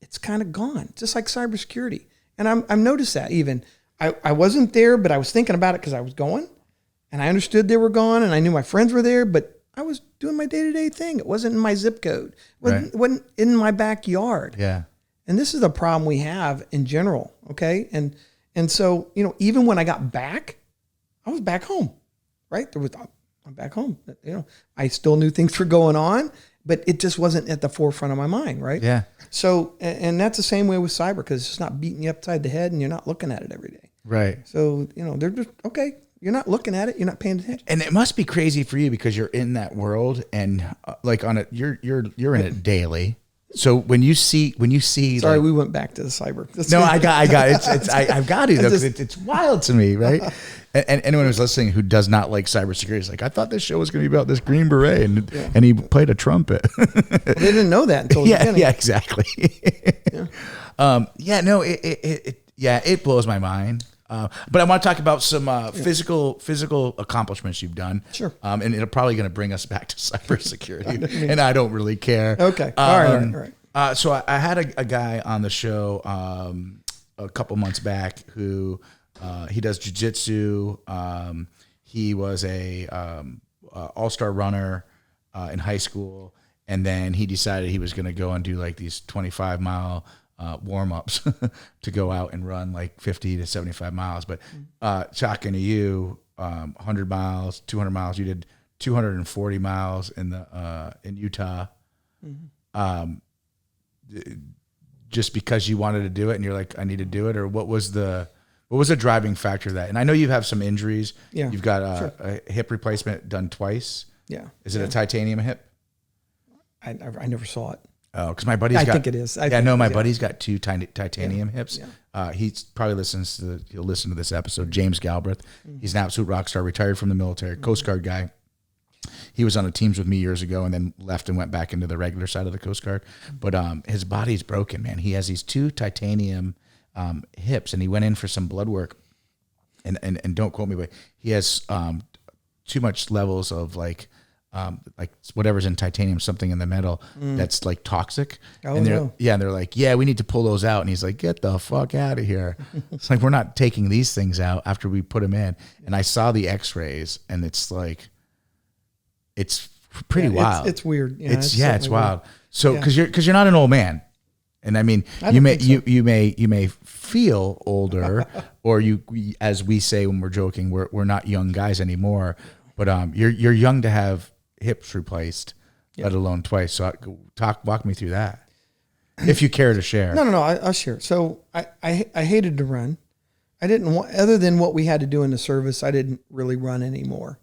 S2: it's kind of gone, just like cybersecurity. And I've noticed that even. I wasn't there, but I was thinking about it because I was going. And I understood they were gone, and I knew my friends were there, but I was doing my day-to-day thing. It wasn't in my zip code. It wasn't in my backyard.
S1: Yeah. And
S2: this is a problem we have in general, okay? And so, even when I got back, I was back home, right? I'm back home. I still knew things were going on, but it just wasn't at the forefront of my mind, right?
S1: Yeah.
S2: So, and that's the same way with cyber, because it's just not beating you upside the head, and you're not looking at it every day.
S1: Right.
S2: So, they're just, okay. You're not looking at it. You're not paying attention.
S1: And it must be crazy for you because you're in that world and you're in it daily. So when you see,
S2: sorry, we went back to the cyber.
S1: No, I got it. I've got it though, because it's wild to me, right? And anyone who's listening who does not like cybersecurity is like, I thought this show was going to be about this Green Beret, and he played a trumpet.
S2: Well, they didn't know that until the beginning.
S1: Yeah, exactly. It blows my mind. But I want to talk about some physical accomplishments you've done.
S2: Sure.
S1: And it'll probably going to bring us back to cybersecurity, and I don't really care.
S2: Okay. All right.
S1: So I had a guy on the show a couple months back who he does jiu-jitsu. He was a all-star runner in high school, and then he decided he was going to go and do like these 25-mile warm-ups to go out and run like 50 to 75 miles. But talking to you, 100 miles, 200 miles, you did 240 miles in Utah. Just because you wanted to do it and you're like, I need to do it? Or what was the driving factor of that? And I know you have some injuries.
S2: Yeah.
S1: You've got a hip replacement done twice.
S2: Yeah.
S1: Is it a titanium hip?
S2: I never saw it.
S1: Oh, because my buddy's
S2: I think it is.
S1: My buddy's got two titanium hips. Yeah. He probably he'll listen to this episode. James Galbraith. He's an absolute rock star, retired from the military, Coast Guard guy. He was on the teams with me years ago and then left and went back into the regular side of the Coast Guard. But his body's broken, man. He has these two titanium hips, and he went in for some blood work. And don't quote me, but he has too much levels of like whatever's in titanium, something in the metal that's like toxic.
S2: Oh,
S1: and
S2: no.
S1: they're like, yeah, we need to pull those out. And he's like, get the fuck out of here. It's like, we're not taking these things out after we put them in. And I saw the x-rays, and it's like, it's pretty wild.
S2: It's weird. Yeah,
S1: it's wild.
S2: Weird.
S1: So, cause you're not an old man. And I mean, you may feel older, or as we say when we're joking, we're not young guys anymore. But you're young to have hips replaced, let alone twice. So walk me through that, if you care to share.
S2: No. I'll share. So I hated to run. I didn't want, other than what we had to do in the service, I didn't really run anymore.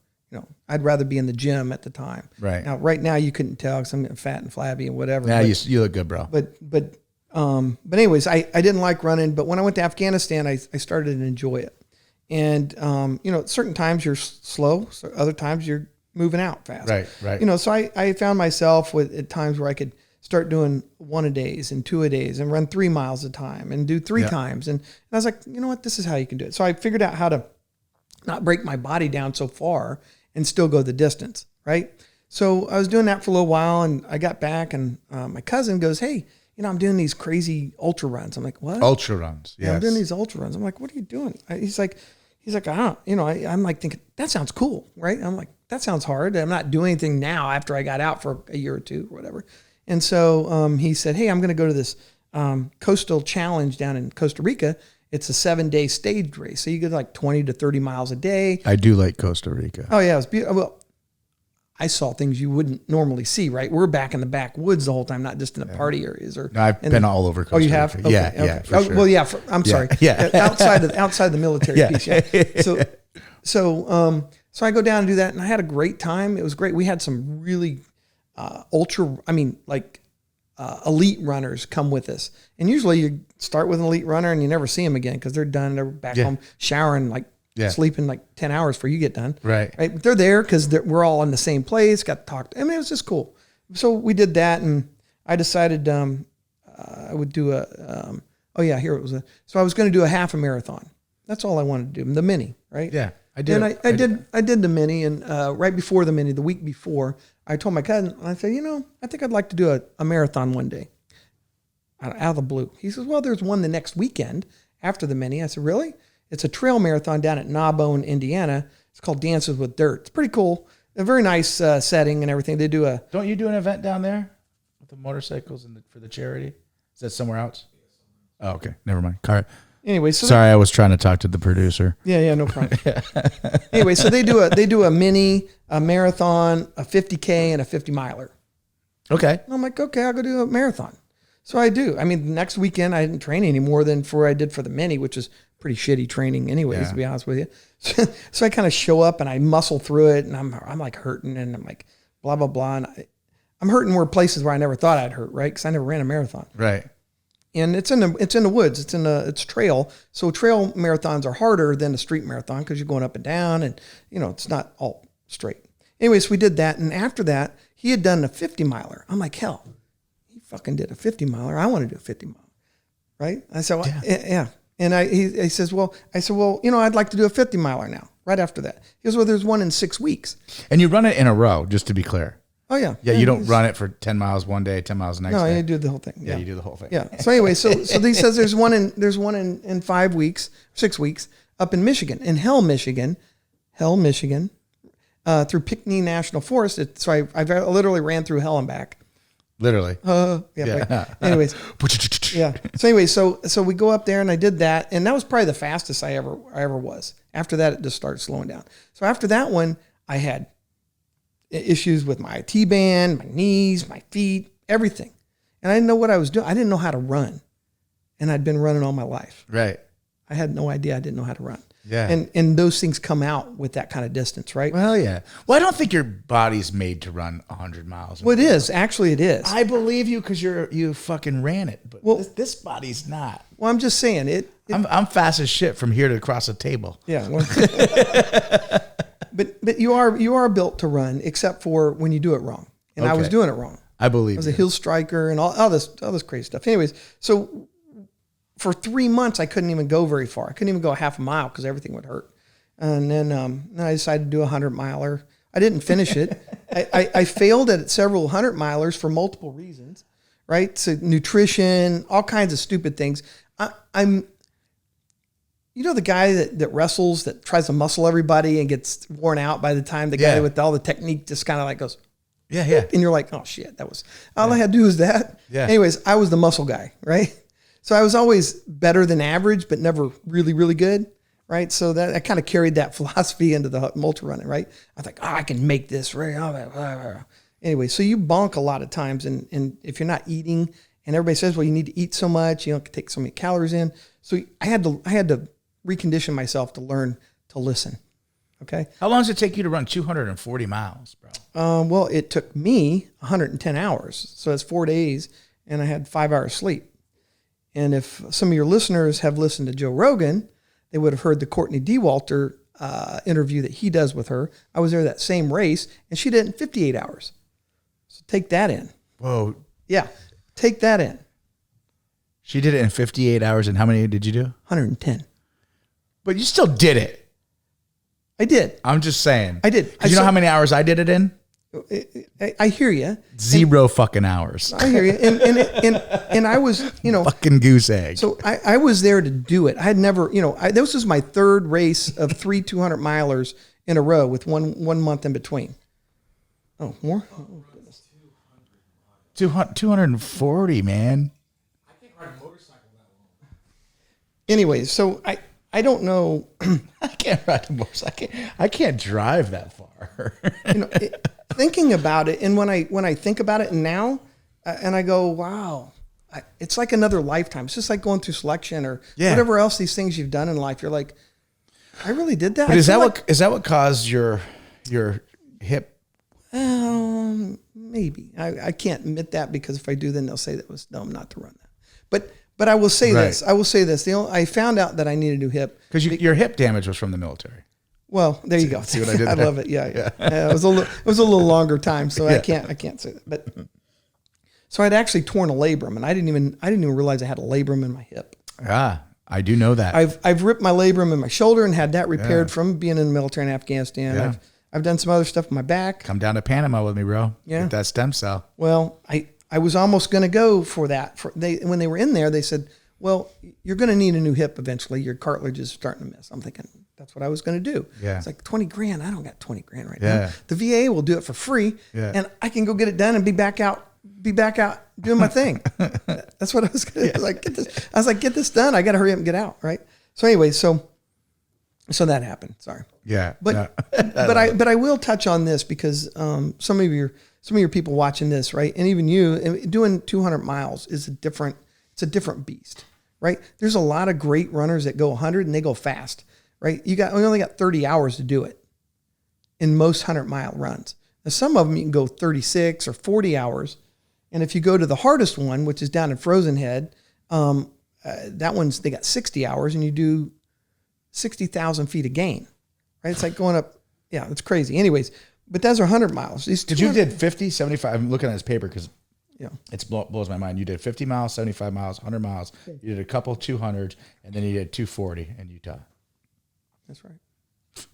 S2: I'd rather be in the gym at the time.
S1: Right.
S2: Right now you couldn't tell because I'm getting fat and flabby and whatever.
S1: Yeah, you look good, bro.
S2: But anyways, I didn't like running. But when I went to Afghanistan, I started to enjoy it. And certain times you're slow, so other times you're moving out fast.
S1: Right.
S2: So I found myself at times where I could start doing 1 a days and 2 a days and run 3 miles a time and do 3 times. And I was like, you know what, this is how you can do it. So I figured out how to not break my body down so far and still go the distance, right? So I was doing that for a little while, and I got back, and my cousin goes, hey, I'm doing these crazy ultra runs. I'm like, what?
S1: Ultra runs, yes.
S2: Yeah, I'm doing these ultra runs. I'm like, what are you doing? He's like, I don't, I'm like thinking, that sounds cool, right? I'm like, that sounds hard. I'm not doing anything now after I got out for a year or two or whatever. And so he said, hey, I'm going to go to this coastal challenge down in Costa Rica. It's a 7-day staged race. So you get like 20 to 30 miles a day.
S1: I do like Costa Rica.
S2: Oh, yeah. It was beautiful. Well, I saw things you wouldn't normally see, right? We're back in the backwoods the whole time, not just in the party areas.
S1: No, I've been all over Costa Rica.
S2: Oh, you have? Okay,
S1: yeah, for sure.
S2: Well, yeah. I'm sorry.
S1: Yeah.
S2: outside the military piece. Yeah. So I go down and do that, and I had a great time. It was great. We had some really elite runners come with us. And usually you start with an elite runner and you never see them again because they're done. They're back home showering, sleeping like 10 hours before you get done.
S1: Right.
S2: But they're there because we're all in the same place, got to talk. It was just cool. So we did that, and I decided I would do so I was going to do a half a marathon. That's all I wanted to do. The mini, right?
S1: Yeah, I did.
S2: And I did the mini, and right before the mini, the week before, I told my cousin, I said, I think I'd like to do a marathon one day. Out of the blue. He says, well, there's one the next weekend after the mini. I said, really? It's a trail marathon down at Gnawbone, Indiana. It's called Dances with Dirt. It's pretty cool. A very nice setting and everything. They do
S1: Don't you do an event down there with the motorcycles for the charity? Is that somewhere else? Oh, okay. Never mind. All right.
S2: Anyway,
S1: sorry, I was trying to talk to the producer.
S2: Yeah, no problem. Anyway, so they do a mini, a marathon, a 50K, and a 50 miler.
S1: Okay.
S2: And I'm like, okay, I'll go do a marathon. So I do. I mean, the next weekend I didn't train any more than for I did for the mini, which is pretty shitty training anyways, to be honest with you. So I kind of show up and I muscle through it, and I'm like hurting, and I'm like blah, blah, blah. And I'm hurting where places where I never thought I'd hurt, right? Because I never ran a marathon.
S1: Right.
S2: And it's in the woods. It's trail. So trail marathons are harder than a street marathon because you're going up and down, and it's not all straight. Anyways, we did that, and after that, he had done a 50 miler. I'm like, hell, he fucking did a 50 miler. I want to do a 50 miler, right? I said, well, yeah. And he says, well, I said, well, I'd like to do a 50 miler now. Right after that, he goes, well, there's one in 6 weeks.
S1: And you run it in a row, just to be clear.
S2: Oh, yeah.
S1: Yeah, you don't run it for 10 miles one day, 10 miles the next day.
S2: No, you do the whole thing.
S1: Yeah, you do the whole thing.
S2: Yeah. So anyway, so he says there's one in 5 weeks, 6 weeks up in Michigan, in Hell, Michigan, through Pinckney National Forest. So I literally ran through hell and back.
S1: Literally.
S2: Yeah. Anyways. Yeah. So anyway, so we go up there, and I did that, and that was probably the fastest I ever was. After that, it just started slowing down. So after that one, I had issues with my IT band, my knees, my feet, everything. And I didn't know what I was doing. I didn't know how to run. And I'd been running all my life.
S1: Right.
S2: I had no idea I didn't know how to run.
S1: Yeah.
S2: And those things come out with that kind of distance, right?
S1: Well, yeah. Well, I don't think your body's made to run 100 miles.
S2: Well, it is. Actually, it is.
S1: I believe you because you fucking ran it. But this body's not.
S2: Well, I'm just saying
S1: I'm fast as shit from here to across the table.
S2: Yeah. Well, but you are built to run, except for when you do it wrong. And I was doing it wrong.
S1: I believe
S2: I was a hill striker and all this crazy stuff. Anyways, so for 3 months, I couldn't even go very far. I couldn't even go half a mile because everything would hurt. And then I decided to do a 100-miler. I didn't finish it. I failed at several 100-milers for multiple reasons, right? So nutrition, all kinds of stupid things. I'm the guy that wrestles, that tries to muscle everybody and gets worn out by the time the guy with all the technique just kind of like goes,
S1: yeah.
S2: And you're like, oh shit, that was, all I had to do was that.
S1: Yeah.
S2: Anyways, I was the muscle guy, right? So I was always better than average, but never really, really good, right? So that I kind of carried that philosophy into the ultra running, right? I was like, I can make this, right? Anyway, so you bonk a lot of times, and if you're not eating, and everybody says, well, you need to eat so much, you don't take so many calories in. So I had to recondition myself to learn to listen. Okay.
S1: How long does it take you to run 240 miles, bro?
S2: Well, it took me 110 hours. So that's 4 days, and I had 5 hours sleep. And if some of your listeners have listened to Joe Rogan, they would have heard the Courtney Dauwalter interview that he does with her. I was there that same race, and she did it in 58 hours. So take that in.
S1: Whoa.
S2: Yeah, take that in.
S1: She did it in 58 hours, and how many did you do?
S2: 110.
S1: But you still did it.
S2: I did.
S1: I'm just saying.
S2: I did.
S1: You know how many hours I did it in?
S2: I hear you.
S1: 0 fucking hours.
S2: I hear you. And I was,
S1: fucking goose egg.
S2: So I was there to do it. I had never, this was my third race of 3 200-milers in a row with one month in between. Oh, more? Oh, goodness.
S1: 240, man.
S3: I can't ride a motorcycle that long.
S2: Anyways, so I don't know.
S1: I can't ride a motorcycle. I can't drive that far.
S2: Thinking about it, and when I think about it now, and I go, wow, it's like another lifetime. It's just like going through selection or whatever else these things you've done in life. You're like, I really did that.
S1: But is that what caused your hip?
S2: Maybe. I can't admit that because if I do, then they'll say that was dumb not to run that. But I will say this. I will say this. I found out that I need a new hip
S1: because your hip damage was from the military.
S2: Well, there you go.
S1: See what I did
S2: I
S1: there?
S2: love it. Yeah. It was a little longer time, so I can't say that. But so I'd actually torn a labrum, and I didn't even realize I had a labrum in my hip.
S1: Ah, I do know that.
S2: I've ripped my labrum in my shoulder and had that repaired from being in the military in Afghanistan.
S1: Yeah.
S2: I've done some other stuff in my back.
S1: Come down to Panama with me, bro.
S2: Yeah.
S1: Get that stem cell.
S2: Well, I was almost going to go for that. When they were in there, they said, well, you're going to need a new hip eventually. Your cartilage is starting to miss. I'm thinking, that's what I was going to do.
S1: Yeah.
S2: It's like 20 grand. I don't got 20 grand right now. The VA will do it for free.
S1: Yeah.
S2: And I can go get it done and be back out doing my thing. That's what I was going to do. I was like, get this done. I got to hurry up and get out. Right. So anyway, so that happened. Sorry.
S1: Yeah.
S2: But, but I will touch on this because, some of your people watching this, right. And even you doing 200 miles is it's a different beast, right? There's a lot of great runners that go 100 and they go fast. Right? We only got 30 hours to do it in most 100-mile runs. Now, some of them you can go 36 or 40 hours. And if you go to the hardest one, which is down in Frozen Head, that they got 60 hours and you do 60,000 feet of gain. Right? It's like going up. Yeah, it's crazy. Anyways, but those are 100 miles.
S1: Did you did 50, 75? I'm looking at his paper because it blows my mind. You did 50 miles, 75 miles, 100 miles. You did a couple 200s, and then you did 240 in Utah.
S2: That's right.
S1: I'm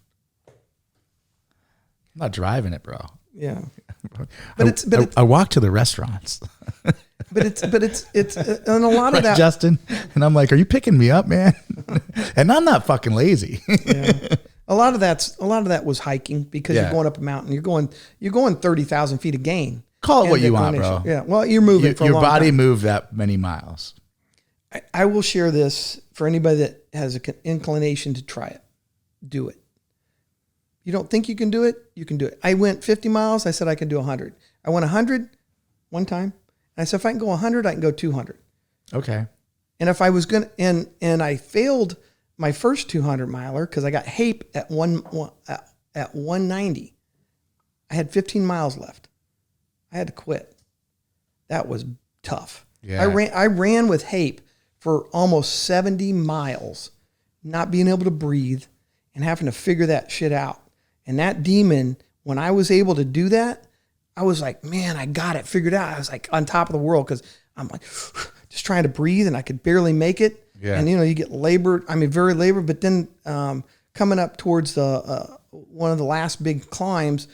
S1: not driving it, bro.
S2: Yeah.
S1: I walk to the restaurants.
S2: but it's and a lot of that,
S1: Justin, and I'm like, are you picking me up, man? And I'm not fucking lazy.
S2: Yeah. A lot of that was hiking because you're going up a mountain. You're going 30,000 feet of gain.
S1: Call it what you want, bro.
S2: Yeah. Well, you're moving for a long time.
S1: Your body moved that many miles.
S2: I will share this for anybody that has an inclination to try it. Do it. You don't think you can do it? You can do it. I went 50 miles. I said I can do 100. I went 100 one time. And I said, if I can go 100, I can go 200.
S1: Okay.
S2: And if I was going to, and I failed my first 200 miler because I got HAPE at 190. I had 15 miles left. I had to quit. That was tough.
S1: Yeah.
S2: I ran with HAPE for almost 70 miles, not being able to breathe and having to figure that shit out. And that demon, when I was able to do that, I was like, man, I got it figured out. I was like on top of the world because I'm like just trying to breathe and I could barely make it.
S1: Yeah.
S2: And, you get labored. I mean, very labored. But then coming up towards the one of the last big climbs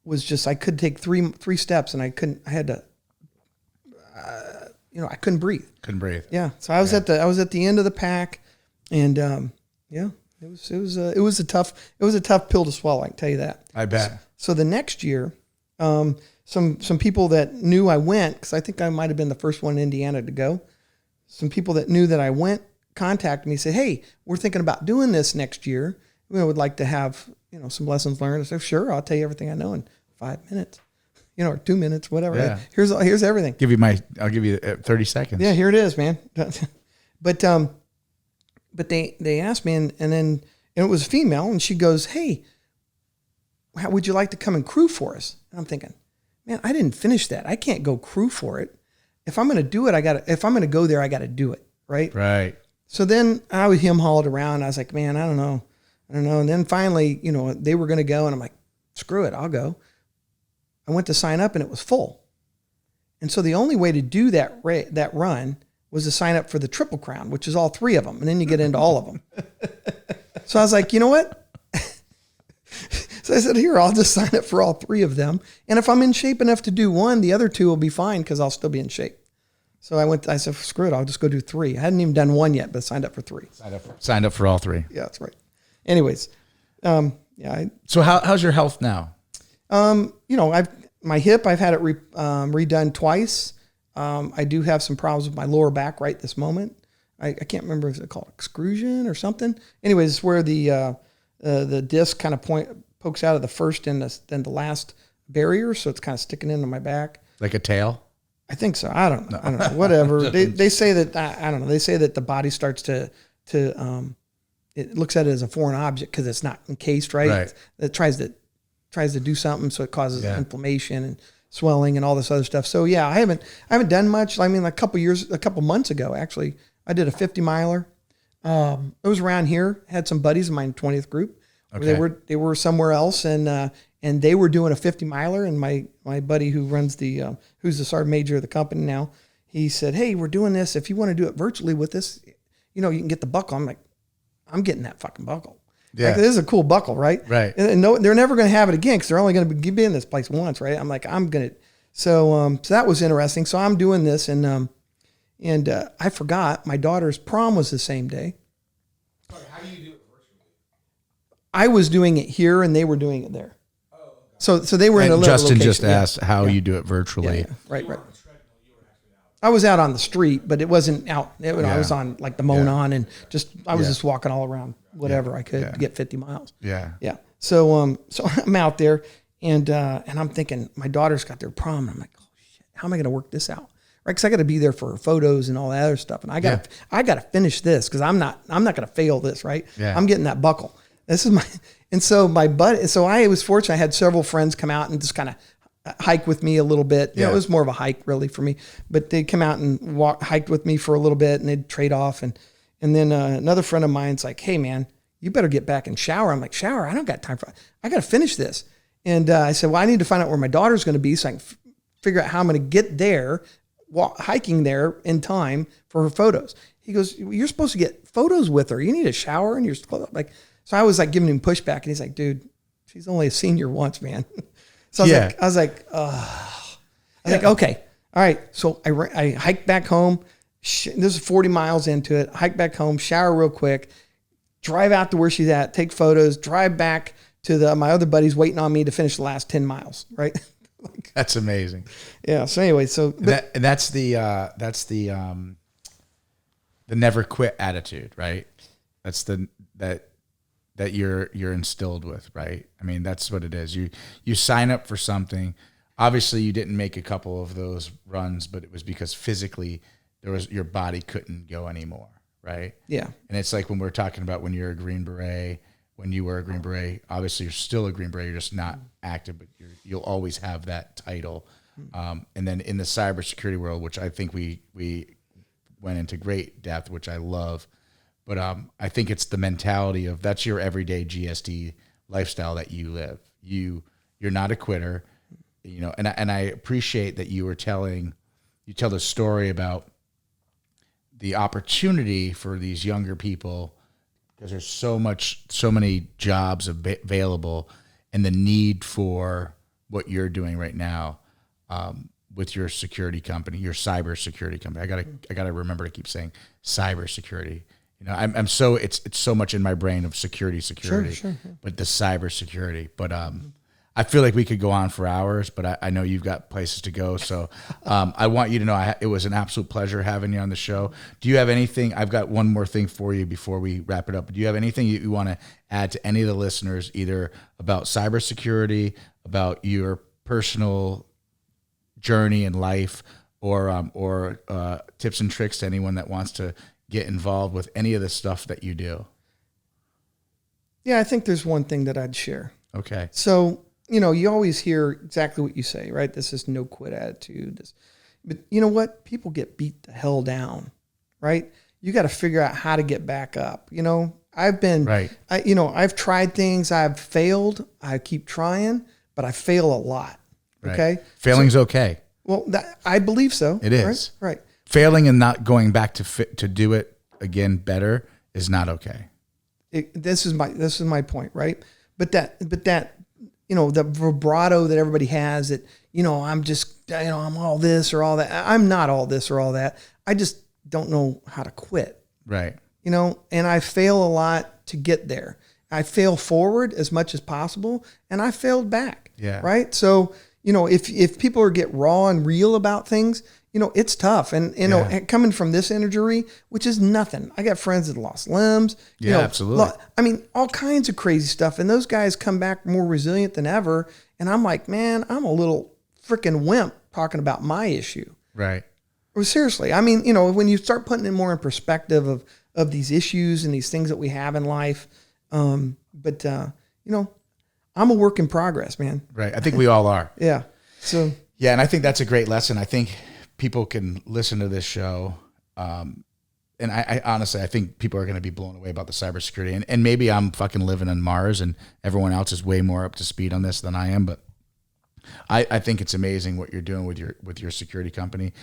S2: was just I could take three steps and I had to, I couldn't breathe.
S1: Couldn't breathe.
S2: Yeah. So I was at the end of the pack, and it was a tough pill to swallow. I can tell you that.
S1: I bet.
S2: So the next year, some people that knew I went, because I think I might have been the first one in Indiana to go. Some people that knew that I went contacted me, said, "Hey, we're thinking about doing this next year. We would like to have some lessons learned." I said, "Sure, I'll tell you everything I know in 5 minutes." Or 2 minutes, whatever.
S1: Yeah.
S2: Here's everything.
S1: I'll give you 30 seconds.
S2: Yeah, here it is, man. But they asked me, and it was a female, and she goes, "Hey, how would you like to come and crew for us?" And I'm thinking, man, I didn't finish that. I can't go crew for it. If I'm going to do it, if I'm going to go there, I got to do it. Right.
S1: Right.
S2: So then I was him-hauled around. I was like, man, I don't know. And then finally, they were going to go, and I'm like, screw it, I'll go. I went to sign up and it was full. And so the only way to do that run was to sign up for the Triple Crown, which is all 3 of them. And then you get into all of them. So I was like, you know what? So I said, here, I'll just sign up for all 3 of them. And if I'm in shape enough to do one, the other 2 will be fine because I'll still be in shape. So I said, screw it, I'll just go do 3. I hadn't even done 1 yet, but signed up for 3.
S1: Signed up for all 3.
S2: Yeah, that's right. Anyways,
S1: So how's your health now?
S2: My hip, I've had it redone twice. I do have some problems with my lower back right this moment. I can't remember if it's called excrusion or something. Anyways, where the disc kind of pokes out of the first and then the last barrier, so it's kind of sticking into my back.
S1: Like a tail?
S2: I think so. I don't know. Whatever. They say that I don't know. They say that the body starts to it looks at it as a foreign object because it's not encased right.
S1: Right.
S2: It tries to do something, so it causes inflammation and swelling and all this other stuff. So yeah, I haven't done much. I mean, a couple months ago, actually, I did a 50 miler. It was around here. Had some buddies of mine, 20th group.
S1: Okay.
S2: They were somewhere else, and they were doing a 50 miler. And my buddy who runs who's the sergeant major of the company now, he said, "Hey, we're doing this. If you want to do it virtually with us, you can get the buckle." I'm like, I'm getting that fucking buckle. Yeah. Like, this is a cool buckle, right?
S1: Right.
S2: And no, they're never going to have it again because they're only going to be in this place once, right? I'm like, I'm going to. So that was interesting. So I'm doing this, and I forgot my daughter's prom was the same day.
S3: Sorry, how do you do it virtually?
S2: I was doing it here, and they were doing it there. Oh, okay. So they were in a
S1: And
S2: little
S1: Justin
S2: location.
S1: just asked how you do it virtually.
S2: Yeah. Right. I was out on the street, but it wasn't out. I was on like the Monon and I was just walking all around whatever I could to get 50 miles.
S1: Yeah.
S2: Yeah. So I'm out there and I'm thinking my daughter's got their prom. And I'm like, oh shit, how am I going to work this out? Right. Cause I got to be there for photos and all that other stuff. And I got to finish this cause I'm not going to fail this. Right.
S1: Yeah.
S2: I'm getting that buckle. This is so I was fortunate. I had several friends come out and just kind of hike with me a little bit. It was more of a hike really for me, but they'd come out and hiked with me for a little bit and they'd trade off. And then another friend of mine's like, "Hey man, you better get back and shower." I'm like, "Shower? I don't got time for, I got to finish this." And I said, "Well, I need to find out where my daughter's going to be so I can figure out how I'm going to get there, hiking there in time for her photos." He goes, "You're supposed to get photos with her. You need a shower and you're like," so I was like giving him pushback and he's like, "Dude, she's only a senior once, man." So I was like, okay, all right. So I hiked back home. This is 40 miles into it. Hike back home, shower real quick, drive out to where she's at, take photos, drive back to my other buddies waiting on me to finish the last 10 miles. Right.
S1: That's amazing.
S2: Yeah. So anyway,
S1: that's the never quit attitude, right? That's that that you're instilled with, right? I mean, that's what it is. You sign up for something. Obviously, you didn't make a couple of those runs, but it was because physically your body couldn't go anymore, right?
S2: Yeah.
S1: And it's like when we're talking about when you're a Green Beret, when you were a Green Beret, obviously you're still a Green Beret, you're just not active, but you'll always have that title. And then in the cybersecurity world, which I think we went into great depth, which I love, but I think it's the mentality of that's your everyday GSD lifestyle that you live. You're not a quitter, and I appreciate that you tell the story about the opportunity for these younger people, because there's so many jobs available, and the need for what you're doing right now with your security company, your cyber security company. I gotta remember to keep saying cyber security. I'm so it's so much in my brain of security,
S2: Sure.
S1: but the cyber security. But I feel like we could go on for hours, but I know you've got places to go. So I want you to know it was an absolute pleasure having you on the show. Do you have anything? I've got one more thing for you before we wrap it up. Do you have anything you want to add to any of the listeners, either about cybersecurity, about your personal journey in life, or tips and tricks to anyone that wants to get involved with any of the stuff that you do?
S2: Yeah, I think there's one thing that I'd share.
S1: Okay.
S2: So, you always hear exactly what you say, right? This is no quit attitude. But you know what? People get beat the hell down, right? You got to figure out how to get back up. I've been,
S1: right.
S2: I've tried things. I've failed. I keep trying, but I fail a lot.
S1: Right.
S2: Okay.
S1: Failing's okay.
S2: Well, I believe so.
S1: It is.
S2: Right.
S1: Failing and not going back to do it again better is not okay.
S2: This is my point, right? But that the vibrato that everybody has, that I'm just I'm all this or all that. I'm not all this or all that. I just don't know how to quit.
S1: Right.
S2: And I fail a lot to get there. I fail forward as much as possible, and I failed back.
S1: Yeah.
S2: Right. So if people get raw and real about things, it's tough. And, coming from this injury, which is nothing. I got friends that lost limbs.
S1: Absolutely.
S2: I mean, all kinds of crazy stuff. And those guys come back more resilient than ever. And I'm like, man, I'm a little freaking wimp talking about my issue.
S1: Right.
S2: Well, seriously. I mean, when you start putting it more in perspective of these issues and these things that we have in life. I'm a work in progress, man.
S1: Right. I think we all are.
S2: Yeah. So.
S1: Yeah. And I think that's a great lesson. I think people can listen to this show. And I honestly, I think people are going to be blown away about the cybersecurity, and maybe I'm fucking living on Mars and everyone else is way more up to speed on this than I am. But I think it's amazing what you're doing with your security company.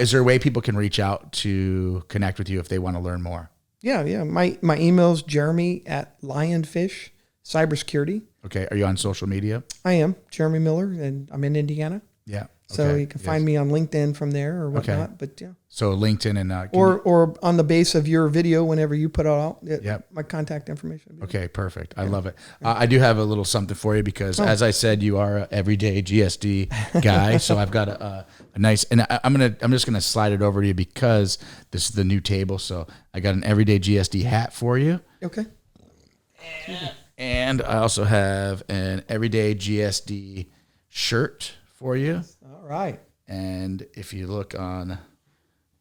S1: Is there a way people can reach out to connect with you if they want to learn more?
S2: Yeah. My email's Jeremy@Lionfish Cybersecurity.
S1: Okay. Are you on social media?
S2: I am Jeremy Miller, and I'm in Indiana.
S1: Yeah.
S2: So you can find me on LinkedIn from there or whatnot. Okay. But yeah.
S1: So LinkedIn and
S2: or on the base of your video whenever you put it out.
S1: Yep.
S2: My contact information.
S1: Okay, perfect. I love it. I do have a little something for you because, as I said, you are an everyday GSD guy. So I've got a nice, and I'm just gonna slide it over to you because this is the new table. So I got an everyday GSD hat for you.
S2: Okay.
S1: And I also have an everyday GSD shirt for you.
S2: All right.
S1: And if you look on the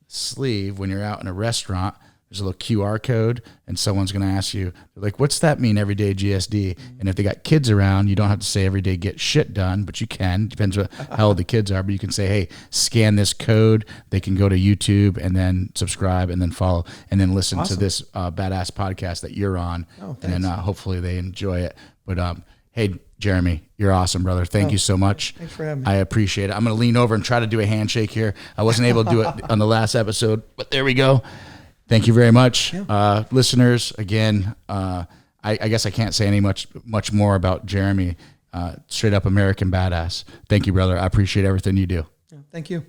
S1: sleeve, when you're out in a restaurant, there's a little QR code, and someone's going to ask you, they're like, what's that mean, everyday GSD? And if they got kids around, you don't have to say everyday get shit done, but you can. Depends on how old the kids are, but you can say, hey, scan this code. They can go to YouTube and then subscribe and then follow and then listen to this badass podcast that you're on.
S2: Oh,
S1: and then hopefully they enjoy it. But hey, Jeremy, you're awesome, brother. Thank you so much.
S2: Thanks for having me.
S1: I appreciate it. I'm going to lean over and try to do a handshake here. I wasn't able to do it on the last episode, but there we go. Thank you very much. Yeah. Listeners, again, I guess I can't say any much more about Jeremy. Straight up American badass. Thank you, brother. I appreciate everything you do.
S2: Yeah, thank you.